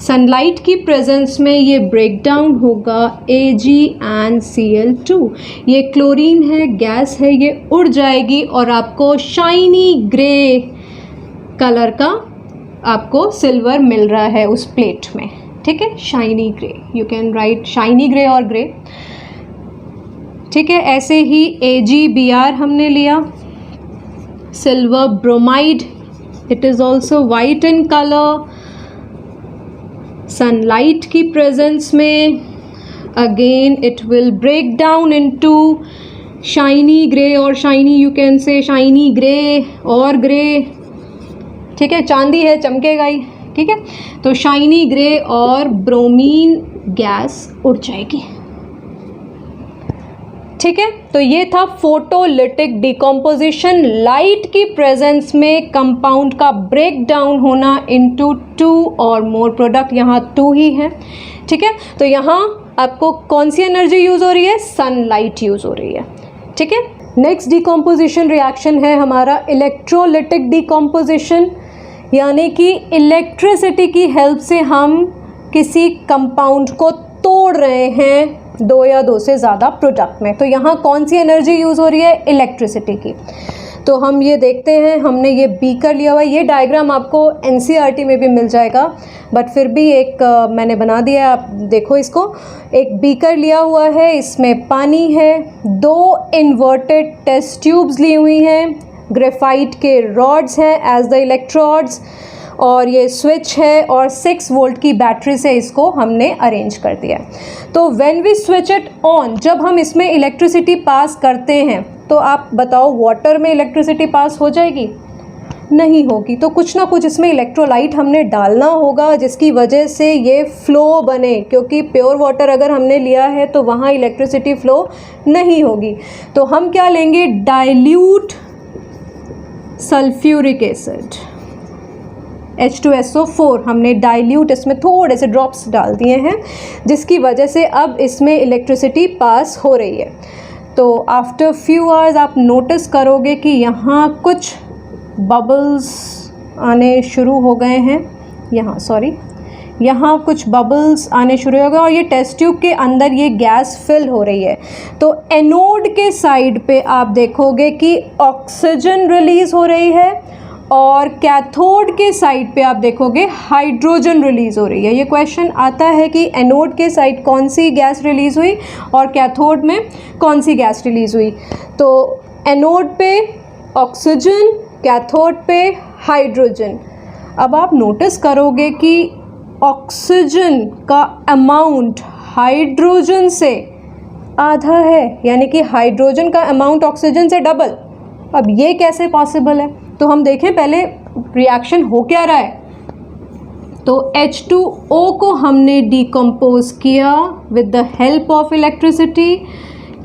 sunlight की प्रेजेंस में ये ब्रेक डाउन होगा AgCl2। ये क्लोरीन है, गैस है, ये उड़ जाएगी और आपको शाइनी ग्रे कलर का आपको सिल्वर मिल रहा है उस प्लेट में, ठीक है। Shiny grey, you can write shiny grey और ग्रे, ठीक है। ऐसे ही AgBr हमने लिया, silver bromide, it is also white in colour. Sunlight की प्रेजेंस में again it will break down into shiny grey और shiny, you can say shiny grey और ग्रे, ठीक है, चांदी है चमकेगा ही, ठीक है। तो शाइनी ग्रे और ब्रोमीन गैस उड़ जाएगी, ठीक है। तो ये था फोटोलिटिक डिकम्पोजिशन, लाइट की प्रेजेंस में कंपाउंड का ब्रेक डाउन होना इनटू 2 और मोर प्रोडक्ट, यहाँ 2 ही है, ठीक है। तो यहाँ आपको कौन सी एनर्जी यूज़ हो रही है, सनलाइट यूज़ हो रही है, ठीक है। नेक्स्ट डिकम्पोजिशन रिएक्शन है हमारा इलेक्ट्रोलिटिक डिकम्पोजिशन, यानी कि इलेक्ट्रिसिटी की हेल्प से हम किसी कंपाउंड को तोड़ रहे हैं 2 या 2 से ज़्यादा प्रोडक्ट में। तो यहाँ कौन सी एनर्जी यूज़ हो रही है, इलेक्ट्रिसिटी की। तो हम ये देखते हैं, हमने ये बीकर लिया हुआ है, ये डायग्राम आपको एनसीईआरटी में भी मिल जाएगा, बट फिर भी एक मैंने बना दिया है, आप देखो इसको। एक बीकर लिया हुआ है, इसमें पानी है, 2 इन्वर्टेड टेस्ट ट्यूब्स ली हुई हैं, ग्रेफाइट के रॉड्स हैं एज द इलेक्ट्रोड्स, और ये स्विच है और 6 वोल्ट की बैटरी से इसको हमने अरेंज कर दिया है। तो when we switch it on, जब हम इसमें इलेक्ट्रिसिटी पास करते हैं, तो आप बताओ वाटर में इलेक्ट्रिसिटी पास हो जाएगी, नहीं होगी। तो कुछ ना कुछ इसमें इलेक्ट्रोलाइट हमने डालना होगा जिसकी वजह से ये फ़्लो बने, क्योंकि प्योर वाटर अगर हमने लिया है तो वहाँ इलेक्ट्रिसिटी फ़्लो नहीं होगी। तो हम क्या लेंगे, डाइल्यूट सल्फ्यूरिक एसिड H2SO4, हमने डाइल्यूट इसमें थोड़े से ड्रॉप्स डाल दिए हैं, जिसकी वजह से अब इसमें इलेक्ट्रिसिटी पास हो रही है। तो आफ्टर फ्यू आवर्स आप नोटिस करोगे कि यहाँ कुछ बबल्स आने शुरू हो गए हैं, यहाँ कुछ बबल्स आने शुरू हो गए और ये टेस्ट ट्यूब के अंदर ये गैस फिल हो रही है। तो एनोड के साइड पे आप देखोगे कि ऑक्सीजन रिलीज़ हो रही है और कैथोड के साइड पे आप देखोगे हाइड्रोजन रिलीज़ हो रही है। ये क्वेश्चन आता है कि एनोड के साइड कौन सी गैस रिलीज़ हुई और कैथोड में कौन सी गैस रिलीज़ हुई। तो एनोड पे ऑक्सीजन, कैथोड पे हाइड्रोजन। अब आप नोटिस करोगे कि ऑक्सीजन का अमाउंट हाइड्रोजन से आधा है, यानी कि हाइड्रोजन का अमाउंट ऑक्सीजन से डबल। अब ये कैसे पॉसिबल है, तो हम देखें पहले रिएक्शन हो क्या रहा है। तो H2O को हमने डिकम्पोज किया with the help of electricity.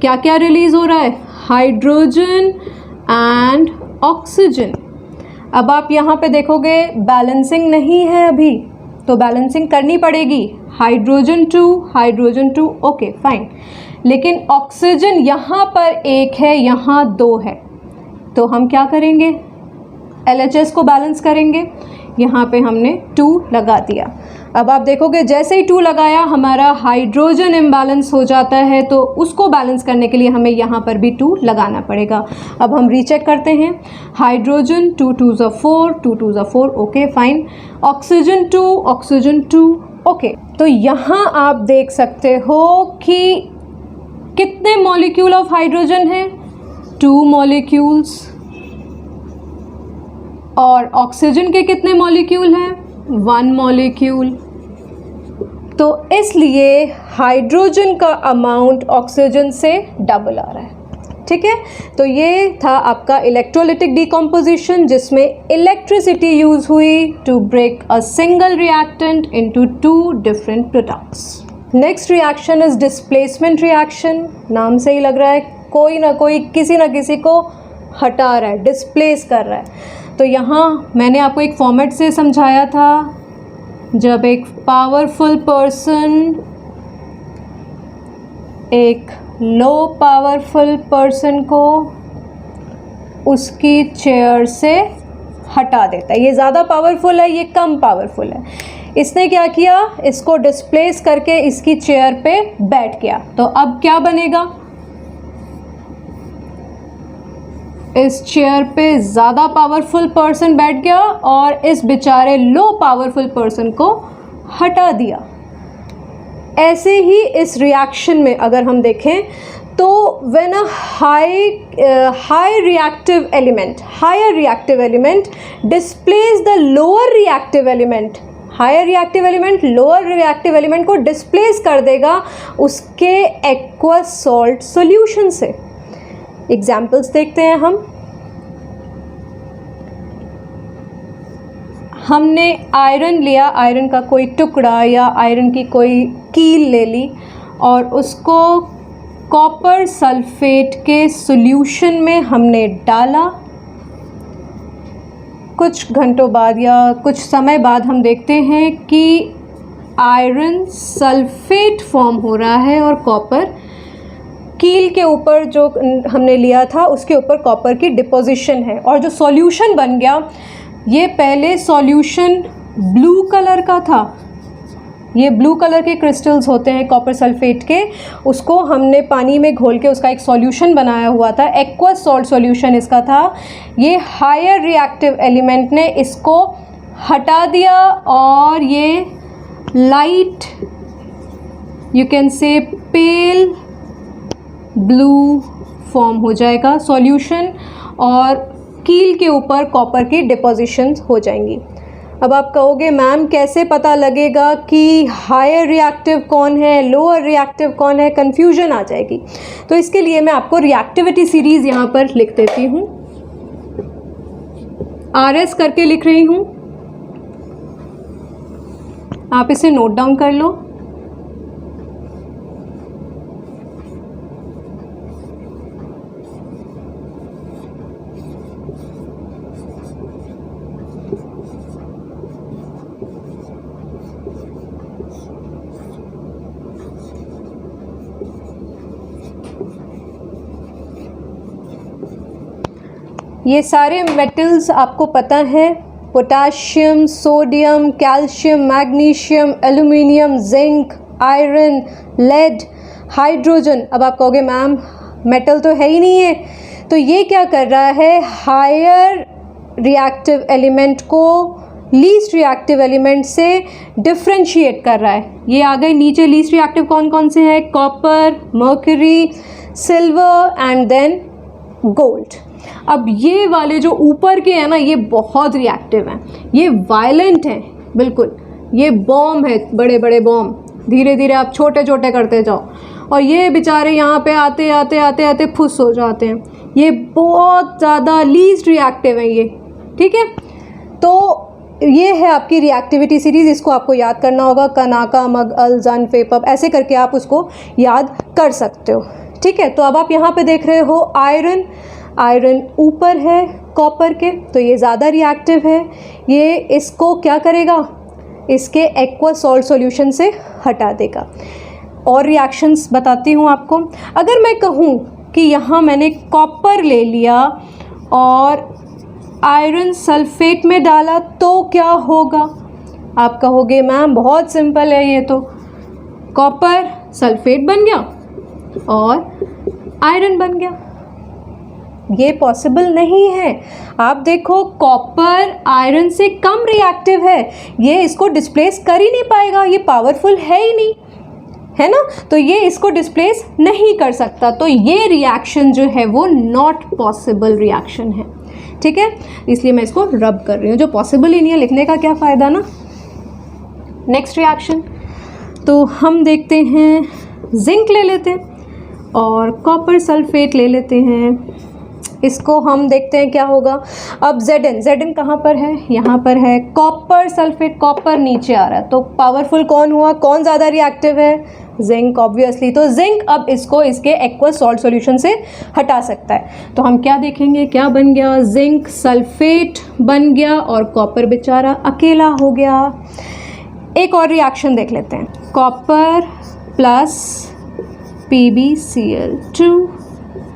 क्या क्या रिलीज़ हो रहा है, हाइड्रोजन एंड ऑक्सीजन। अब आप यहाँ पे देखोगे बैलेंसिंग नहीं है अभी, तो बैलेंसिंग करनी पड़ेगी, हाइड्रोजन टू, ओके फाइन। लेकिन ऑक्सीजन यहाँ पर 1 है, यहाँ 2 है, तो हम क्या करेंगे, LHS को बैलेंस करेंगे। यहाँ पे हमने 2 लगा दिया। अब आप देखोगे जैसे ही 2 लगाया हमारा हाइड्रोजन इम्बैलेंस हो जाता है, तो उसको बैलेंस करने के लिए हमें यहाँ पर भी 2 लगाना पड़ेगा। अब हम रीचेक करते हैं, hydrogen 2 2s are 4, 2 2s are 4, okay fine. Oxygen 2, okay. तो यहाँ आप देख सकते हो कि कितने मॉलिक्यूल ऑफ हाइड्रोजन है, 2 मॉलिक्यूल्स, और ऑक्सीजन के कितने मॉलिक्यूल हैं, 1 मॉलिक्यूल। तो इसलिए हाइड्रोजन का अमाउंट ऑक्सीजन से डबल आ रहा है, ठीक है। तो ये था आपका इलेक्ट्रोलिटिक डिकम्पोजिशन, जिसमें इलेक्ट्रिसिटी यूज हुई to break a single reactant into 2 different products. Next reaction is displacement reaction. नाम से ही लग रहा है कोई ना कोई किसी ना किसी को हटा रहा है, डिस्प्लेस कर रहा है। तो यहाँ मैंने आपको एक फॉर्मेट से समझाया था, जब एक पावरफुल पर्सन एक लो पावरफुल पर्सन को उसकी चेयर से हटा देता है। ये ज़्यादा पावरफुल है, ये कम पावरफुल है। इसने क्या किया, इसको डिस्प्लेस करके इसकी चेयर पे बैठ गया। तो अब क्या बनेगा, इस चेयर पे ज़्यादा पावरफुल पर्सन बैठ गया और इस बेचारे लो पावरफुल पर्सन को हटा दिया। ऐसे ही इस रिएक्शन में अगर हम देखें तो when a higher reactive element displace the lower reactive element, higher reactive element lower reactive element को डिस्प्लेस कर देगा उसके एक्वस सॉल्ट सॉल्यूशन से। एग्जाम्पल्स देखते हैं हमने आयरन लिया, आयरन का कोई टुकड़ा या आयरन की कोई कील ले ली और उसको कॉपर सल्फेट के सॉल्यूशन में हमने डाला। कुछ घंटों बाद या कुछ समय बाद हम देखते हैं कि आयरन सल्फेट फॉर्म हो रहा है और कॉपर कील के ऊपर जो हमने लिया था उसके ऊपर कॉपर की डिपोजिशन है। और जो सॉल्यूशन बन गया, ये पहले सॉल्यूशन ब्लू कलर का था, ये ब्लू कलर के क्रिस्टल्स होते हैं कॉपर सल्फेट के, उसको हमने पानी में घोल के उसका एक सॉल्यूशन बनाया हुआ था, एक्वस सॉल्ट सॉल्यूशन इसका था। ये हायर रिएक्टिव एलिमेंट ने इसको हटा दिया और ये लाइट, यू कैन से पेल ब्लू फॉर्म हो जाएगा सॉल्यूशन और कील के ऊपर कॉपर की डिपोजिशंस हो जाएंगी। अब आप कहोगे मैम कैसे पता लगेगा कि हायर रिएक्टिव कौन है, लोअर रिएक्टिव कौन है, कन्फ्यूजन आ जाएगी। तो इसके लिए मैं आपको रिएक्टिविटी सीरीज़ यहाँ पर लिख देती हूँ, RS करके लिख रही हूँ, आप इसे नोट डाउन कर लो। ये सारे मेटल्स आपको पता है, potassium, sodium, calcium, magnesium, aluminium, zinc, iron, lead, hydrogen. अब आप कहोगे मैम मेटल तो है ही नहीं है, तो ये क्या कर रहा है, हायर रिएक्टिव एलिमेंट को लीस्ट रिएक्टिव एलिमेंट से डिफ्रेंशिएट कर रहा है। ये आ गए नीचे लीस्ट रिएक्टिव कौन कौन से हैं, copper, mercury, silver and then gold. अब ये वाले जो ऊपर के हैं ना, ये बहुत रिएक्टिव हैं, ये वायलेंट हैं बिल्कुल, ये बॉम्ब है, बड़े बड़े बॉम्ब, धीरे धीरे आप छोटे छोटे करते जाओ और ये बेचारे यहाँ पे आते आते आते आते फुस हो जाते हैं। ये बहुत ज़्यादा लीस्ट रिएक्टिव हैं ये, ठीक है। तो ये है आपकी रिएक्टिविटी सीरीज़, इसको आपको याद करना होगा, कनाका, मग, अल, जन, फेपब, ऐसे करके आप उसको याद कर सकते हो, ठीक है। तो अब आप यहाँ पे देख रहे हो आयरन, आयरन ऊपर है कॉपर के, तो ये ज़्यादा रिएक्टिव है, ये इसको क्या करेगा, इसके एक्वस सॉल्ट सॉल्यूशन से हटा देगा। और रिएक्शंस बताती हूँ आपको। अगर मैं कहूँ कि यहाँ मैंने कॉपर ले लिया और आयरन सल्फेट में डाला तो क्या होगा, आप कहोगे मैम बहुत सिंपल है, ये तो कॉपर सल्फेट बन गया और आयरन बन गया। ये पॉसिबल नहीं है। आप देखो कॉपर आयरन से कम रिएक्टिव है, ये इसको डिस्प्लेस कर ही नहीं पाएगा, ये पावरफुल है ही नहीं, है ना, तो ये इसको डिस्प्लेस नहीं कर सकता। तो ये रिएक्शन जो है वो नॉट पॉसिबल रिएक्शन है, ठीक है। इसलिए मैं इसको रब कर रही हूँ, जो पॉसिबल ही नहीं है लिखने का क्या फ़ायदा ना। नेक्स्ट रिएक्शन तो हम देखते हैं, जिंक ले लेते हैं और कॉपर सल्फेट ले लेते हैं, इसको हम देखते हैं क्या होगा। अब Zn कहाँ पर है, यहाँ पर है, कॉपर सल्फेट, कॉपर नीचे आ रहा है, तो पावरफुल कौन हुआ, कौन ज़्यादा रिएक्टिव है, जिंक ऑब्वियसली। तो जिंक अब इसको इसके एक्वस सॉल्ट सॉल्यूशन से हटा सकता है। तो हम क्या देखेंगे, क्या बन गया, जिंक सल्फेट बन गया और कॉपर बेचारा अकेला हो गया। एक और रिएक्शन देख लेते हैं, कॉपर प्लस PbCl2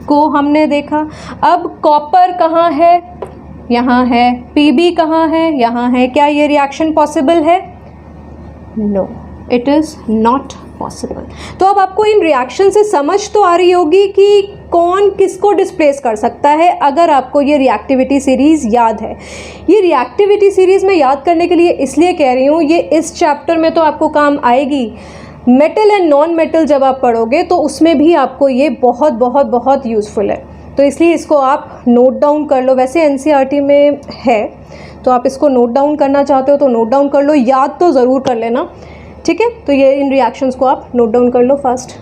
को हमने देखा। अब कॉपर कहाँ है, यहाँ है, Pb कहाँ है, यहाँ है, क्या ये रिएक्शन पॉसिबल है, no, it is not possible. तो अब आपको इन रिएक्शन से समझ तो आ रही होगी कि कौन किसको डिस्प्लेस कर सकता है, अगर आपको ये रिएक्टिविटी सीरीज़ याद है। ये रिएक्टिविटी सीरीज़ में याद करने के लिए इसलिए कह रही हूँ, ये इस चैप्टर में तो आपको काम आएगी, मेटल एंड नॉन मेटल जब आप पढ़ोगे तो उसमें भी आपको ये बहुत बहुत बहुत यूज़फुल है। तो इसलिए इसको आप नोट डाउन कर लो, वैसे NCERT में है तो आप इसको नोट डाउन करना चाहते हो तो नोट डाउन कर लो, याद तो ज़रूर कर लेना, ठीक है। तो ये इन रिएक्शंस को आप नोट डाउन कर लो फर्स्ट।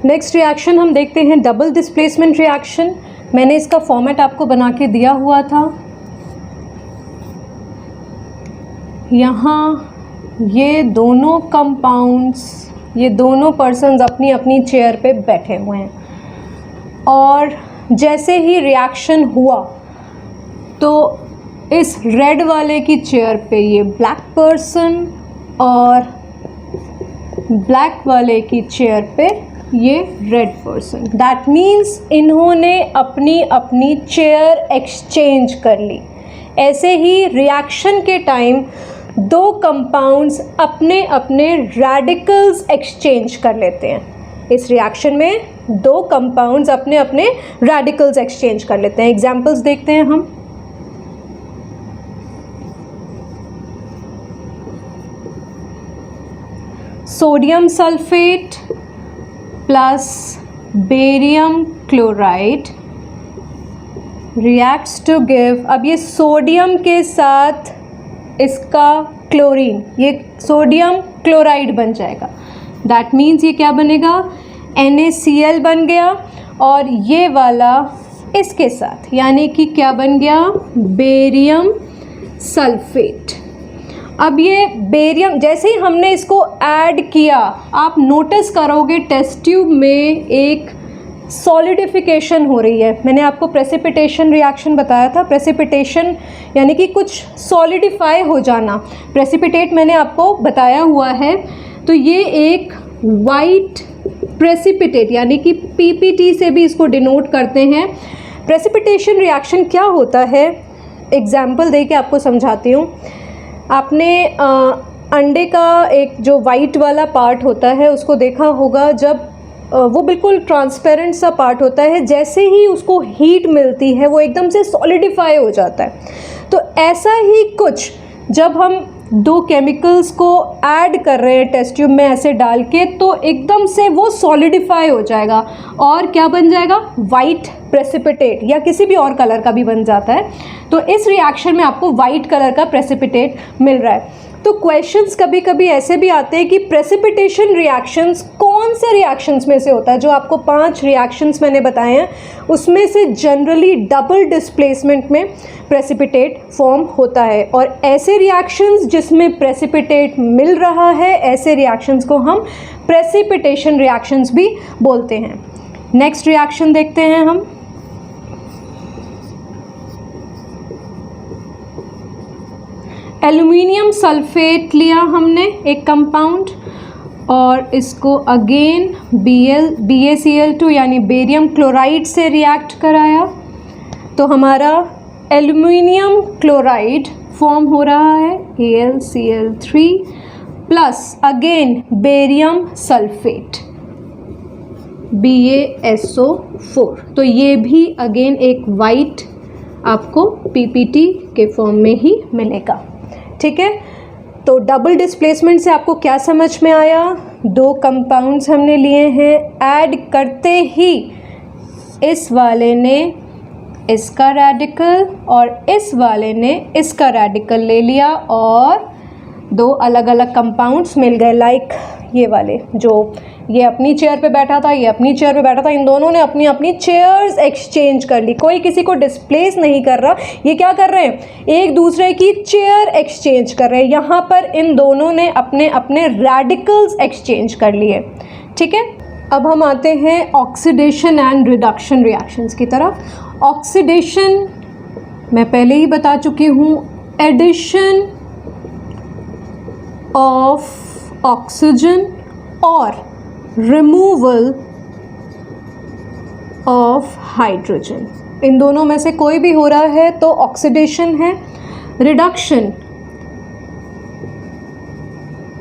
नेक्स्ट रिएक्शन हम देखते हैं, डबल डिस्प्लेसमेंट रिएक्शन। मैंने इसका फॉर्मेट आपको बना के दिया हुआ था। यहाँ ये दोनों कंपाउंड्स, ये दोनों पर्सन्स अपनी अपनी चेयर पे बैठे हुए हैं, और जैसे ही रिएक्शन हुआ तो इस रेड वाले की चेयर पे ये ब्लैक पर्सन और ब्लैक वाले की चेयर पे ये रेड पर्सन। दैट मीन्स इन्होंने अपनी अपनी चेयर एक्सचेंज कर ली। ऐसे ही रिएक्शन के टाइम दो कंपाउंड्स अपने अपने रेडिकल्स एक्सचेंज कर लेते हैं। इस रिएक्शन में दो कंपाउंड्स अपने अपने रेडिकल्स एक्सचेंज कर लेते हैं। एग्जांपल्स देखते हैं हम। Sodium sulphate plus barium chloride reacts to give, अब ये सोडियम के साथ इसका क्लोरीन, ये सोडियम क्लोराइड बन जाएगा। दैट मीन्स ये क्या बनेगा, NaCl बन गया, और ये वाला इसके साथ, यानी कि क्या बन गया, बेरियम सल्फेट। अब ये बेरियम जैसे ही हमने इसको ऐड किया, आप नोटिस करोगे टेस्ट ट्यूब में एक सॉलिडिफिकेशन हो रही है। मैंने आपको प्रेसिपिटेशन रिएक्शन बताया था। प्रेसिपिटेशन यानी कि कुछ सॉलिडिफाई हो जाना, प्रेसिपिटेट मैंने आपको बताया हुआ है। तो ये एक वाइट प्रेसिपिटेट यानी कि PPT से भी इसको डिनोट करते हैं। प्रेसिपिटेशन रिएक्शन क्या होता है, एग्जाम्पल दे के आपको समझाती हूँ। आपने अंडे का एक जो वाइट वाला पार्ट होता है उसको देखा होगा, जब वो बिल्कुल ट्रांसपेरेंट सा पार्ट होता है, जैसे ही उसको हीट मिलती है वो एकदम से सॉलिडिफाई हो जाता है। तो ऐसा ही कुछ जब हम दो केमिकल्स को ऐड कर रहे हैं टेस्ट ट्यूब में ऐसे डाल के, तो एकदम से वो सॉलिडिफाई हो जाएगा और क्या बन जाएगा, वाइट प्रेसिपिटेट, या किसी भी और कलर का भी बन जाता है। तो इस रिएक्शन में आपको वाइट कलर का प्रेसिपिटेट मिल रहा है। तो क्वेश्चंस कभी कभी ऐसे भी आते हैं कि प्रेसिपिटेशन रिएक्शंस कौन से रिएक्शंस में से होता है। जो आपको 5 रिएक्शंस मैंने बताए हैं उसमें से जनरली डबल डिस्प्लेसमेंट में प्रेसिपिटेट फॉर्म होता है, और ऐसे रिएक्शंस जिसमें प्रेसिपिटेट मिल रहा है, ऐसे रिएक्शंस को हम प्रेसिपिटेशन रिएक्शंस भी बोलते हैं। नेक्स्ट रिएक्शन देखते हैं हम। एल्युमिनियम सल्फेट लिया हमने एक कंपाउंड, और इसको अगेन BaCl2 यानी बेरियम क्लोराइड से रिएक्ट कराया, तो हमारा एल्युमिनियम क्लोराइड फॉर्म हो रहा है AlCl3 plus again barium sulphate BaSO4। तो ये भी अगेन एक वाइट आपको PPT के फॉर्म में ही मिलेगा। ठीक है, तो डबल डिस्प्लेसमेंट से आपको क्या समझ में आया, दो कंपाउंड्स हमने लिए हैं, ऐड करते ही इस वाले ने इसका रेडिकल और इस वाले ने इसका रेडिकल ले लिया और दो अलग अलग कंपाउंड्स मिल गए। लाइक ये वाले, जो ये अपनी चेयर पे बैठा था, ये अपनी चेयर पे बैठा था, इन दोनों ने अपनी अपनी चेयर्स एक्सचेंज कर ली। कोई किसी को डिस्प्लेस नहीं कर रहा, ये क्या कर रहे हैं, एक दूसरे की चेयर एक्सचेंज कर रहे हैं। यहाँ पर इन दोनों ने अपने अपने रेडिकल्स एक्सचेंज कर लिए। ठीक है, अब हम आते हैं ऑक्सीडेशन एंड रिडक्शन रिएक्शंस की तरफ। ऑक्सीडेशन मैं पहले ही बता चुकी हूँ, एडिशन ऑफ ऑक्सीजन और रिमूवल ऑफ हाइड्रोजन, इन दोनों में से कोई भी हो रहा है तो ऑक्सीडेशन है। रिडक्शन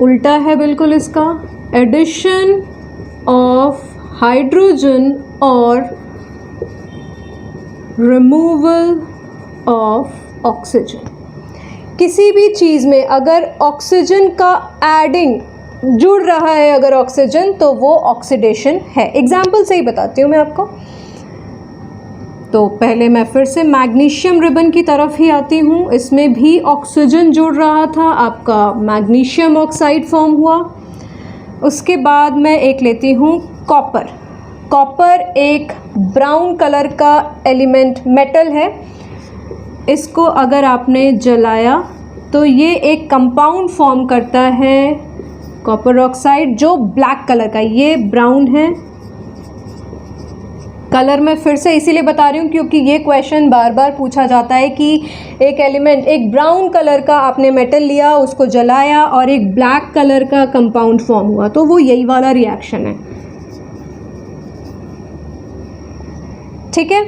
उल्टा है बिल्कुल इसका, एडिशन ऑफ हाइड्रोजन और रिमूवल ऑफ ऑक्सीजन। किसी भी चीज़ में अगर ऑक्सीजन का एडिंग जुड़ रहा है अगर ऑक्सीजन, तो वो ऑक्सीडेशन है। एग्जाम्पल से ही बताती हूँ मैं आपको। तो पहले मैं फिर से मैग्नीशियम रिबन की तरफ ही आती हूँ। इसमें भी ऑक्सीजन जुड़ रहा था, आपका मैग्नीशियम ऑक्साइड फॉर्म हुआ। उसके बाद मैं एक लेती हूँ कॉपर। कॉपर एक ब्राउन कलर का एलिमेंट मेटल है, इसको अगर आपने जलाया तो ये एक कंपाउंड फॉर्म करता है कॉपर ऑक्साइड जो ब्लैक कलर का, ये ब्राउन है। कलर मैं फिर से इसीलिए बता रही हूँ क्योंकि ये क्वेश्चन बार बार पूछा जाता है कि एक एलिमेंट, एक ब्राउन कलर का आपने मेटल लिया, उसको जलाया और एक ब्लैक कलर का कंपाउंड फॉर्म हुआ, तो वो यही वाला रिएक्शन है। ठीक है,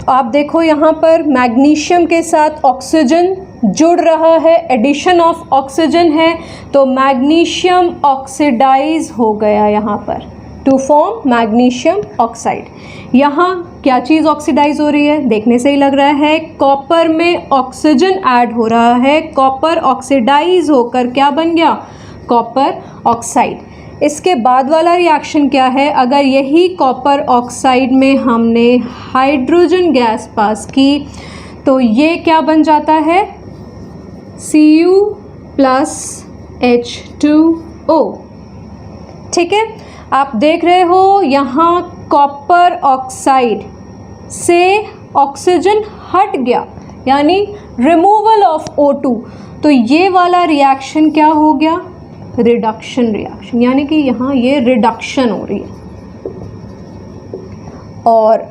आप देखो यहाँ पर मैग्नीशियम के साथ ऑक्सीजन जुड़ रहा है, एडिशन ऑफ ऑक्सीजन है, तो मैग्नीशियम ऑक्सीडाइज हो गया यहाँ पर टू फॉर्म मैग्नीशियम ऑक्साइड। यहाँ क्या चीज़ ऑक्सीडाइज हो रही है, देखने से ही लग रहा है कॉपर में ऑक्सीजन ऐड हो रहा है, कॉपर ऑक्सीडाइज होकर क्या बन गया, कॉपर ऑक्साइड। इसके बाद वाला रिएक्शन क्या है, अगर यही कॉपर ऑक्साइड में हमने हाइड्रोजन गैस पास की तो ये क्या बन जाता है, Cu प्लस H2O। ठीक है, आप देख रहे हो यहाँ कॉपर ऑक्साइड से ऑक्सीजन हट गया, यानी रिमूवल ऑफ O2, तो ये वाला रिएक्शन क्या हो गया, रिडक्शन रिएक्शन, यानी कि यहाँ ये रिडक्शन हो रही है। और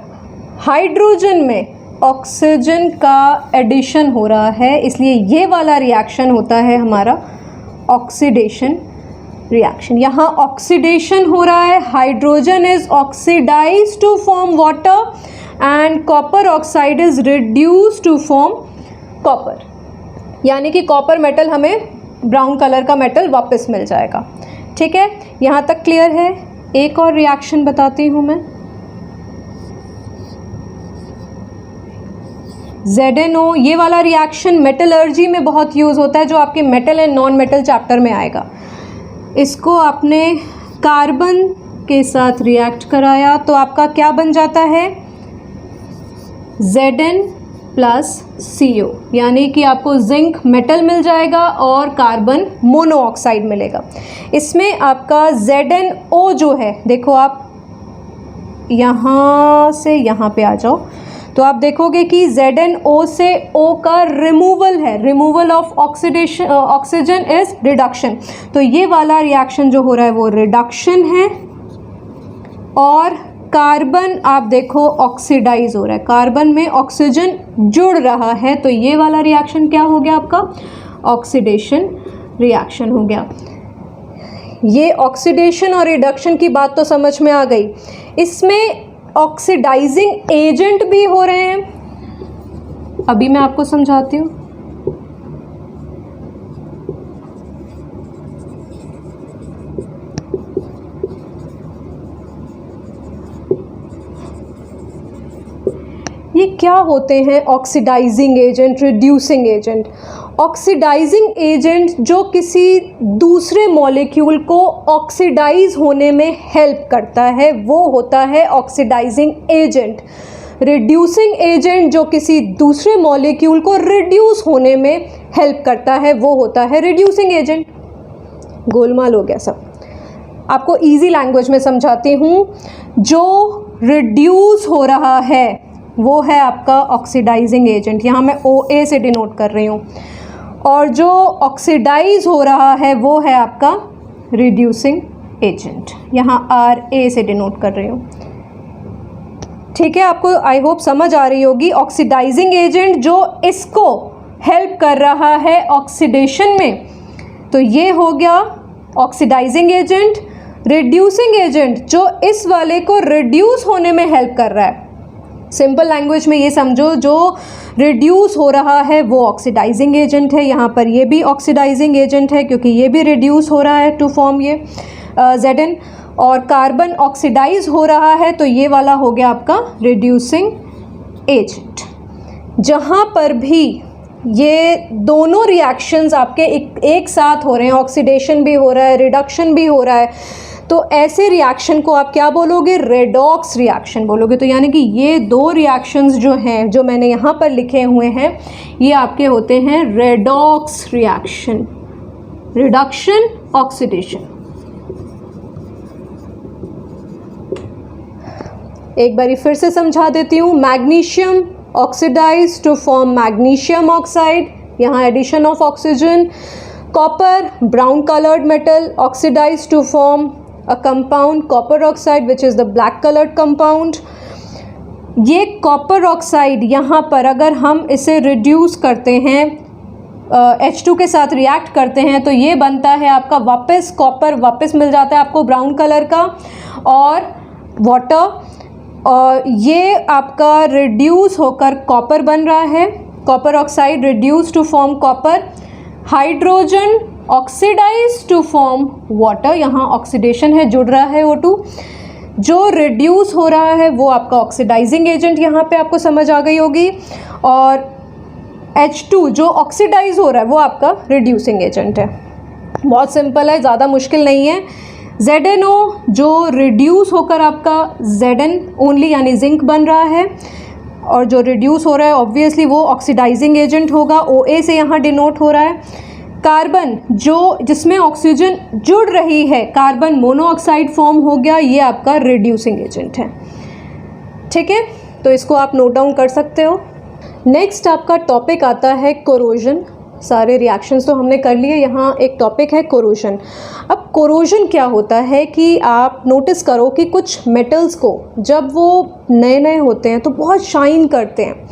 हाइड्रोजन में ऑक्सीजन का एडिशन हो रहा है, इसलिए ये वाला रिएक्शन होता है हमारा ऑक्सीडेशन रिएक्शन। यहाँ ऑक्सीडेशन हो रहा है, hydrogen is oxidise to form water and copper oxide is reduce to form copper, यानी कि कॉपर मेटल हमें ब्राउन कलर का मेटल वापस मिल जाएगा। ठीक है, यहाँ तक क्लियर है। एक और रिएक्शन बताती हूँ मैं, ZNO, ये वाला रिएक्शन मेटलर्जी में बहुत यूज़ होता है, जो आपके metal and non metal chapter में आएगा। इसको आपने कार्बन के साथ रिएक्ट कराया तो आपका क्या बन जाता है, Zn प्लस CO, यानी कि आपको जिंक मेटल मिल जाएगा और कार्बन मोनोऑक्साइड मिलेगा। इसमें आपका ZnO जो है, देखो आप यहाँ से यहाँ पे आ जाओ तो आप देखोगे कि ZnO से O का रिमूवल है, removal of oxidation, oxygen is reduction, तो ये वाला रिएक्शन जो हो रहा है वो रिडक्शन है। और कार्बन आप देखो ऑक्सीडाइज हो रहा है, कार्बन में ऑक्सीजन जुड़ रहा है, तो ये वाला रिएक्शन क्या हो गया आपका, ऑक्सीडेशन रिएक्शन हो गया। ये ऑक्सीडेशन और रिडक्शन की बात तो समझ में आ गई। इसमें ऑक्सीडाइजिंग एजेंट भी हो रहे हैं, अभी मैं आपको समझाती हूँ। ये क्या होते हैं oxidising agent, reducing agent. Oxidising agent जो किसी दूसरे मॉलिक्यूल को ऑक्सीडाइज होने में हेल्प करता है वो होता है ऑक्सीडाइजिंग एजेंट। रिड्यूसिंग एजेंट जो किसी दूसरे मॉलिक्यूल को रिड्यूस होने में हेल्प करता है वो होता है रिड्यूसिंग एजेंट। गोलमाल हो गया सब, आपको इजी लैंग्वेज में समझाती हूँ। जो रिड्यूस हो रहा है वो है आपका ऑक्सीडाइजिंग एजेंट, यहाँ मैं OA से डिनोट कर रही हूँ, और जो ऑक्सीडाइज हो रहा है वो है आपका रिड्यूसिंग एजेंट, यहाँ RA से डिनोट कर रही हूँ। ठीक है, आपको आई होप समझ आ रही होगी। ऑक्सीडाइजिंग एजेंट जो इसको हेल्प कर रहा है ऑक्सीडेशन में, तो ये हो गया ऑक्सीडाइजिंग एजेंट। रिड्यूसिंग एजेंट जो इस वाले को रिड्यूस होने में हेल्प कर रहा है, सिंपल लैंग्वेज में ये समझो, जो रिड्यूस हो रहा है वो ऑक्सीडाइजिंग एजेंट है। यहाँ पर ये भी ऑक्सीडाइजिंग एजेंट है क्योंकि ये भी रिड्यूस हो रहा है टू फॉर्म ये Zn, और कार्बन ऑक्सीडाइज हो रहा है तो ये वाला हो गया आपका रिड्यूसिंग एजेंट। जहाँ पर भी ये दोनों रिएक्शंस आपके एक साथ हो रहे हैं, ऑक्सीडेशन भी हो रहा है, रिडक्शन भी हो रहा है, तो ऐसे रिएक्शन को आप क्या बोलोगे, रेडॉक्स रिएक्शन बोलोगे। तो यानी कि ये दो रिएक्शंस जो हैं, जो मैंने यहाँ पर लिखे हुए हैं, ये आपके होते हैं रेडॉक्स रिएक्शन, रिडक्शन ऑक्सीडेशन। एक बारी फिर से समझा देती हूँ। Magnesium oxidise to form magnesium oxide, यहाँ addition of oxygen. Copper brown coloured metal oxidise to form a compound copper oxide which is the black coloured compound. ये कॉपर ऑक्साइड यहाँ पर अगर हम इसे रिड्यूस करते हैं H2 के साथ रिएक्ट करते हैं तो ये बनता है आपका वापस कॉपर, वापस मिल जाता है आपको ब्राउन कलर का, और वाटर, और ये आपका रिड्यूस होकर कॉपर बन रहा है। Copper oxide reduce to form copper. Hydrogen oxidise to form water, यहाँ ऑक्सीडेशन है, जुड़ रहा है O2। जो रिड्यूस हो रहा है वो आपका ऑक्सीडाइजिंग एजेंट यहाँ पे आपको समझ आ गई होगी, और H2 जो ऑक्सीडाइज हो रहा है वो आपका रिड्यूसिंग एजेंट है। बहुत सिंपल है, ज़्यादा मुश्किल नहीं है। ZnO जो रिड्यूस होकर आपका Zn ओनली यानी जिंक बन रहा है, और जो रिड्यूस हो रहा है ऑब्वियसली वो ऑक्सीडाइजिंग एजेंट होगा, OA से यहाँ डिनोट हो रहा है। कार्बन जो जिसमें ऑक्सीजन जुड़ रही है, कार्बन मोनोऑक्साइड फॉर्म हो गया, ये आपका रिड्यूसिंग एजेंट है। ठीक है, तो इसको आप नोट डाउन कर सकते हो। नेक्स्ट आपका टॉपिक आता है कोरोजन। सारे रिएक्शंस तो हमने कर लिए, यहाँ एक टॉपिक है कोरोजन। अब कोरोजन क्या होता है कि आप नोटिस करो कि कुछ मेटल्स को जब वो नए नए होते हैं तो बहुत शाइन करते हैं।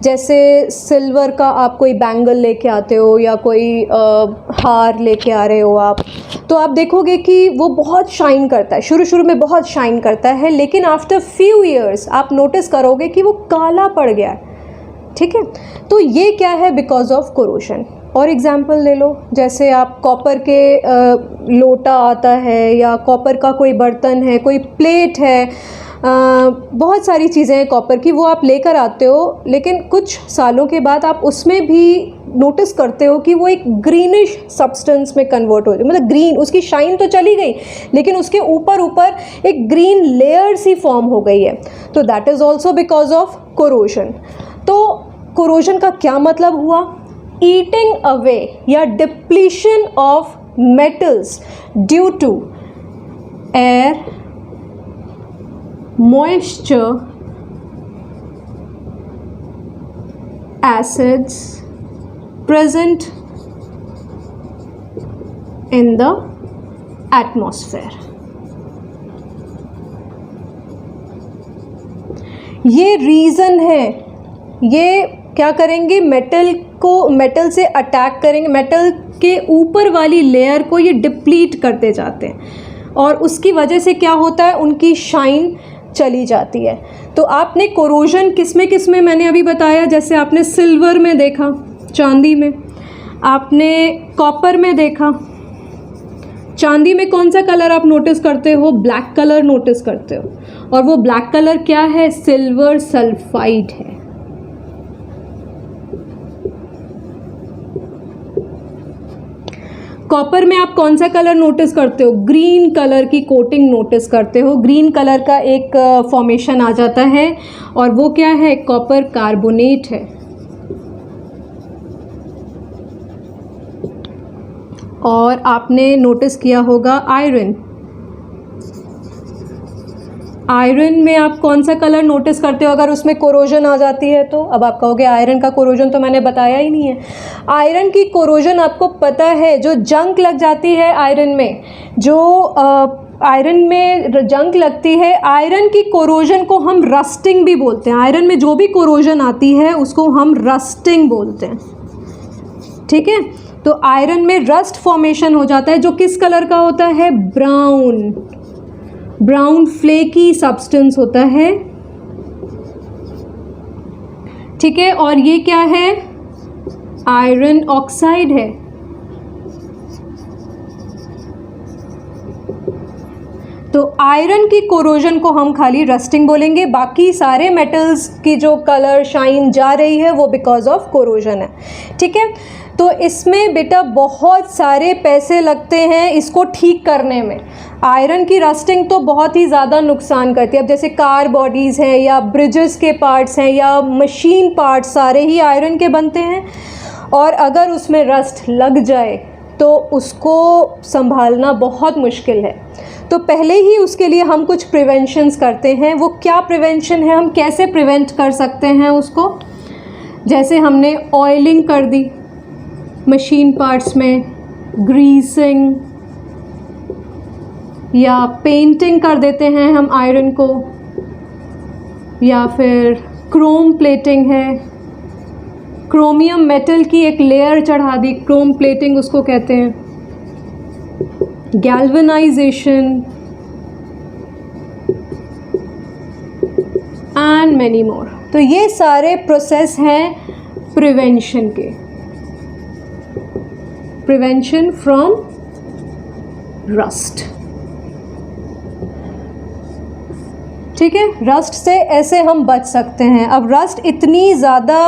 जैसे सिल्वर का आप कोई बैंगल लेके आते हो या कोई हार लेके आ रहे हो आप, तो आप देखोगे कि वो बहुत शाइन करता है, शुरू शुरू में बहुत शाइन करता है, लेकिन आफ्टर फ्यू ईयर्स आप नोटिस करोगे कि वो काला पड़ गया है। ठीक है, तो ये क्या है? Because of corrosion. और एग्जाम्पल ले लो, जैसे आप कॉपर के लोटा आता है या कॉपर का कोई बर्तन है, कोई प्लेट है, बहुत सारी चीज़ें हैं कॉपर की, वो आप लेकर आते हो, लेकिन कुछ सालों के बाद आप उसमें भी नोटिस करते हो कि वो एक ग्रीनिश सब्सटेंस में कन्वर्ट हो जाए, मतलब ग्रीन, उसकी शाइन तो चली गई लेकिन उसके ऊपर ऊपर एक ग्रीन लेयर सी फॉर्म हो गई है। तो that is also because of corrosion. तो कोरोजन का क्या मतलब हुआ? ईटिंग अवे या depletion of metals due to air, moisture, acids present in the atmosphere। ये रीज़न है, ये क्या करेंगे, मेटल से अटैक करेंगे, मेटल के ऊपर वाली लेयर को ये डिप्लीट करते जाते हैं, और उसकी वजह से क्या होता है, उनकी शाइन चली जाती है। तो आपने कोरोजन किसमें मैंने अभी बताया, जैसे आपने सिल्वर में देखा, चांदी में, आपने कॉपर में देखा। चांदी में कौन सा कलर आप नोटिस करते हो? ब्लैक कलर नोटिस करते हो, और वो ब्लैक कलर क्या है? सिल्वर सल्फाइड है। कॉपर में आप कौन सा कलर नोटिस करते हो? ग्रीन कलर की कोटिंग नोटिस करते हो, ग्रीन कलर का एक फॉर्मेशन आ जाता है, और वो क्या है? कॉपर कार्बोनेट है। और आपने नोटिस किया होगा आयरन, आयरन में आप कौन सा कलर नोटिस करते हो अगर उसमें कोरोजन आ जाती है तो? अब आप कहोगे आयरन का कोरोजन तो मैंने बताया ही नहीं है। आयरन की कोरोजन आपको पता है, जो जंग लग जाती है आयरन में, जो आयरन में जंग लगती है, आयरन की कोरोजन को हम रस्टिंग भी बोलते हैं। आयरन में जो भी कोरोजन आती है उसको हम रस्टिंग बोलते हैं। ठीक है, तो आयरन में रस्ट फॉर्मेशन हो जाता है, जो किस कलर का होता है? ब्राउन, ब्राउन फ्लेकी सब्सटेंस होता है। ठीक है, और ये क्या है? आयरन ऑक्साइड है। तो आयरन की कोरोजन को हम खाली रस्टिंग बोलेंगे, बाकी सारे मेटल्स की जो कलर शाइन जा रही है वो बिकॉज ऑफ कोरोजन है। ठीक है, तो इसमें बेटा बहुत सारे पैसे लगते हैं इसको ठीक करने में। आयरन की रस्टिंग तो बहुत ही ज़्यादा नुकसान करती है। अब जैसे कार बॉडीज़ हैं या ब्रिजेस के पार्ट्स हैं या मशीन पार्ट्स, सारे ही आयरन के बनते हैं, और अगर उसमें रस्ट लग जाए तो उसको संभालना बहुत मुश्किल है। तो पहले ही उसके लिए हम कुछ प्रिवेंशंस करते हैं। वो क्या प्रिवेंशन है, हम कैसे प्रिवेंट कर सकते हैं उसको? जैसे हमने ऑयलिंग कर दी मशीन पार्ट्स में, ग्रीसिंग या पेंटिंग कर देते हैं हम आयरन को, या फिर क्रोम प्लेटिंग है, क्रोमियम मेटल की एक लेयर चढ़ा दी, क्रोम प्लेटिंग उसको कहते हैं, गैल्वेनाइजेशन एंड मैनी मोर। तो ये सारे प्रोसेस हैं प्रिवेंशन के, प्रिवेंशन फ्रॉम रस्ट। ठीक है, रस्ट से ऐसे हम बच सकते हैं। अब रस्ट इतनी ज़्यादा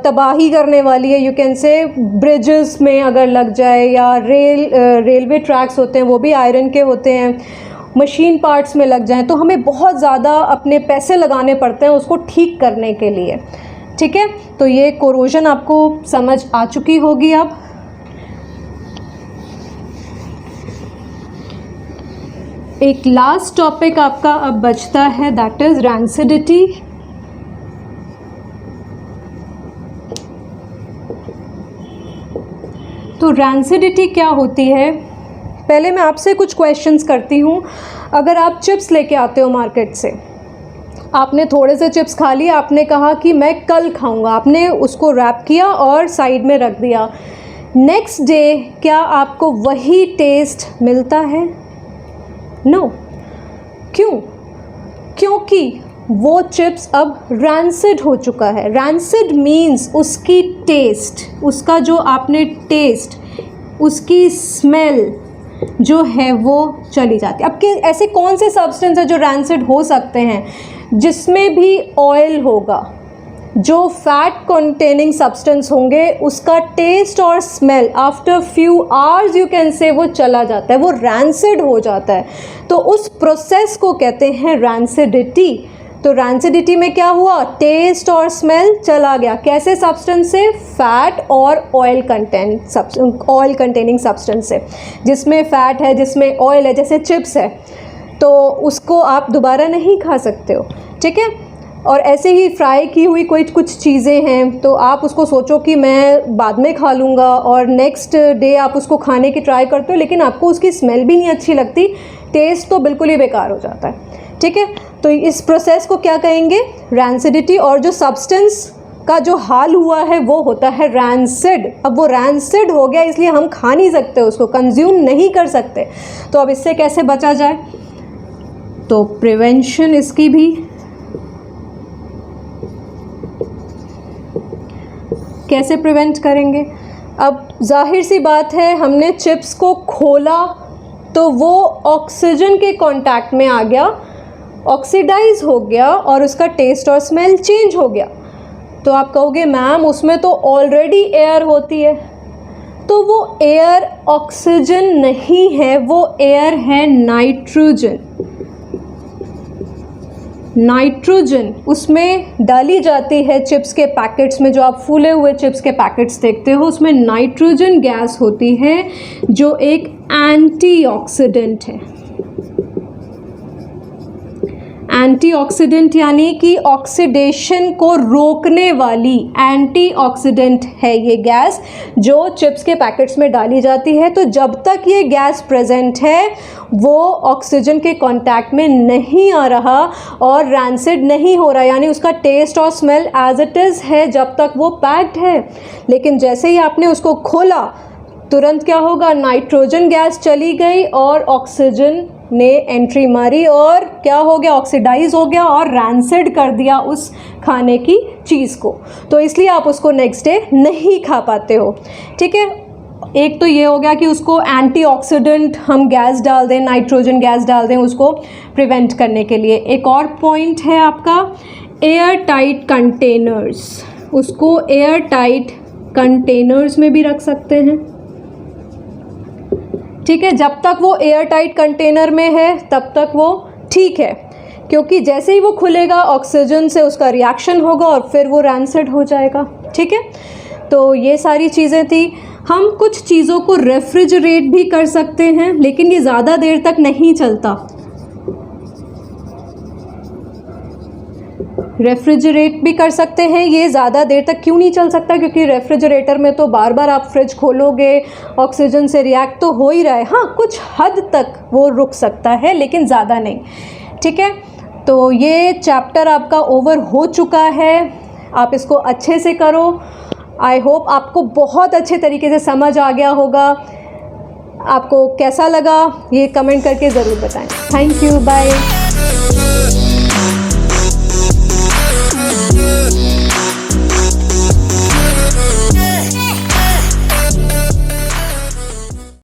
तबाही करने वाली है, यू कैन से ब्रिजेस में अगर लग जाए, या रेलवे ट्रैक्स होते हैं वो भी आयरन के होते हैं, मशीन पार्ट्स में लग जाएं तो हमें बहुत ज़्यादा अपने पैसे लगाने पड़ते हैं उसको ठीक करने के लिए। ठीक है, तो ये कोरोजन आपको समझ आ चुकी होगी। अब एक लास्ट टॉपिक आपका अब बचता है, दैट इज रैंसिडिटी। तो रैंसिडिटी क्या होती है? पहले मैं आपसे कुछ क्वेश्चंस करती हूँ। अगर आप चिप्स लेके आते हो मार्केट से, आपने थोड़े से चिप्स खा लिए, आपने कहा कि मैं कल खाऊंगा, आपने उसको रैप किया और साइड में रख दिया। नेक्स्ट डे क्या आपको वही टेस्ट मिलता है? नो। क्यों? क्योंकि वो चिप्स अब रैंसिड हो चुका है। रैंसिड मीन्स उसकी टेस्ट, उसका जो आपने टेस्ट, उसकी स्मेल जो है वो चली जाती है। अब के ऐसे कौन से सब्सटेंस है जो रैंसिड हो सकते हैं? जिसमें भी ऑयल होगा, जो फैट कंटेनिंग सब्सटेंस होंगे, उसका टेस्ट और smell after few hours you can से वो चला जाता है, वो रैंसिड हो जाता है। तो उस प्रोसेस को कहते हैं रैंसिडिटी। तो रैंसिडिटी में क्या हुआ? टेस्ट और स्मेल चला गया। कैसे सब्सटेंस से? फैट और ऑयल कंटेनिंग सब्सटेंस से। जिसमें फैट है, जिसमें ऑयल है, जैसे चिप्स है, तो उसको आप दोबारा नहीं खा सकते हो। ठीक है, और ऐसे ही फ्राई की हुई कोई कुछ चीज़ें हैं तो आप उसको सोचो कि मैं बाद में खा लूँगा, और नेक्स्ट डे आप उसको खाने की ट्राई करते हो, लेकिन आपको उसकी स्मेल भी नहीं अच्छी लगती, टेस्ट तो बिल्कुल ही बेकार हो जाता है। ठीक है, तो इस प्रोसेस को क्या कहेंगे? रैंसिडिटी। और जो सब्सटेंस का जो हाल हुआ है वो होता है रैंसिड। अब वो रैंसिड हो गया, इसलिए हम खा नहीं सकते, उसको कंज्यूम नहीं कर सकते। तो अब इससे कैसे बचा जाए? तो प्रिवेंशन इसकी भी, कैसे प्रिवेंट करेंगे? अब जाहिर सी बात है, हमने चिप्स को खोला तो वो ऑक्सीजन के कांटेक्ट में आ गया, ऑक्सीडाइज हो गया और उसका टेस्ट और स्मेल चेंज हो गया। तो आप कहोगे मैम उसमें तो ऑलरेडी एयर होती है। तो वो एयर ऑक्सीजन नहीं है, वो एयर है नाइट्रोजन। नाइट्रोजन उसमें डाली जाती है चिप्स के पैकेट्स में। जो आप फूले हुए चिप्स के पैकेट्स देखते हो, उसमें नाइट्रोजन गैस होती है जो एक एंटीऑक्सीडेंट है। एंटीऑक्सीडेंट यानी कि ऑक्सीडेशन को रोकने वाली एंटीऑक्सीडेंट है ये गैस, जो चिप्स के पैकेट्स में डाली जाती है। तो जब तक ये गैस प्रेजेंट है वो ऑक्सीजन के कांटेक्ट में नहीं आ रहा और रैंसिड नहीं हो रहा, यानी उसका टेस्ट और स्मेल एज इट इज़ है जब तक वो पैक्ड है। लेकिन जैसे ही आपने उसको खोला, तुरंत क्या होगा? नाइट्रोजन गैस चली गई और ऑक्सीजन ने एंट्री मारी, और क्या हो गया? ऑक्सीडाइज हो गया और रैंसिड कर दिया उस खाने की चीज़ को। तो इसलिए आप उसको नेक्स्ट डे नहीं खा पाते हो। ठीक है, एक तो ये हो गया कि उसको एंटीऑक्सीडेंट हम गैस डाल दें, नाइट्रोजन गैस डाल दें उसको प्रिवेंट करने के लिए। एक और पॉइंट है आपका एयर टाइट कंटेनर्स। उसको एयर टाइट कंटेनर्स में भी रख सकते हैं। ठीक है, जब तक वो एयर टाइट कंटेनर में है तब तक वो ठीक है, क्योंकि जैसे ही वो खुलेगा ऑक्सीजन से उसका रिएक्शन होगा और फिर वो रैंसिड हो जाएगा। ठीक है, तो ये सारी चीज़ें थी। हम कुछ चीज़ों को रेफ्रिजरेट भी कर सकते हैं, लेकिन ये ज़्यादा देर तक नहीं चलता। रेफ्रिजरेट भी कर सकते हैं, ये ज़्यादा देर तक क्यों नहीं चल सकता? क्योंकि रेफ्रिजरेटर में तो बार बार आप फ्रिज खोलोगे, ऑक्सीजन से रिएक्ट तो हो ही रहा है। हाँ, कुछ हद तक वो रुक सकता है, लेकिन ज़्यादा नहीं। ठीक है, तो ये चैप्टर आपका ओवर हो चुका है। आप इसको अच्छे से करो। आई होप आपको बहुत अच्छे तरीके से समझ आ गया होगा। आपको कैसा लगा ये कमेंट करके ज़रूर बताएं। Thank you, bye.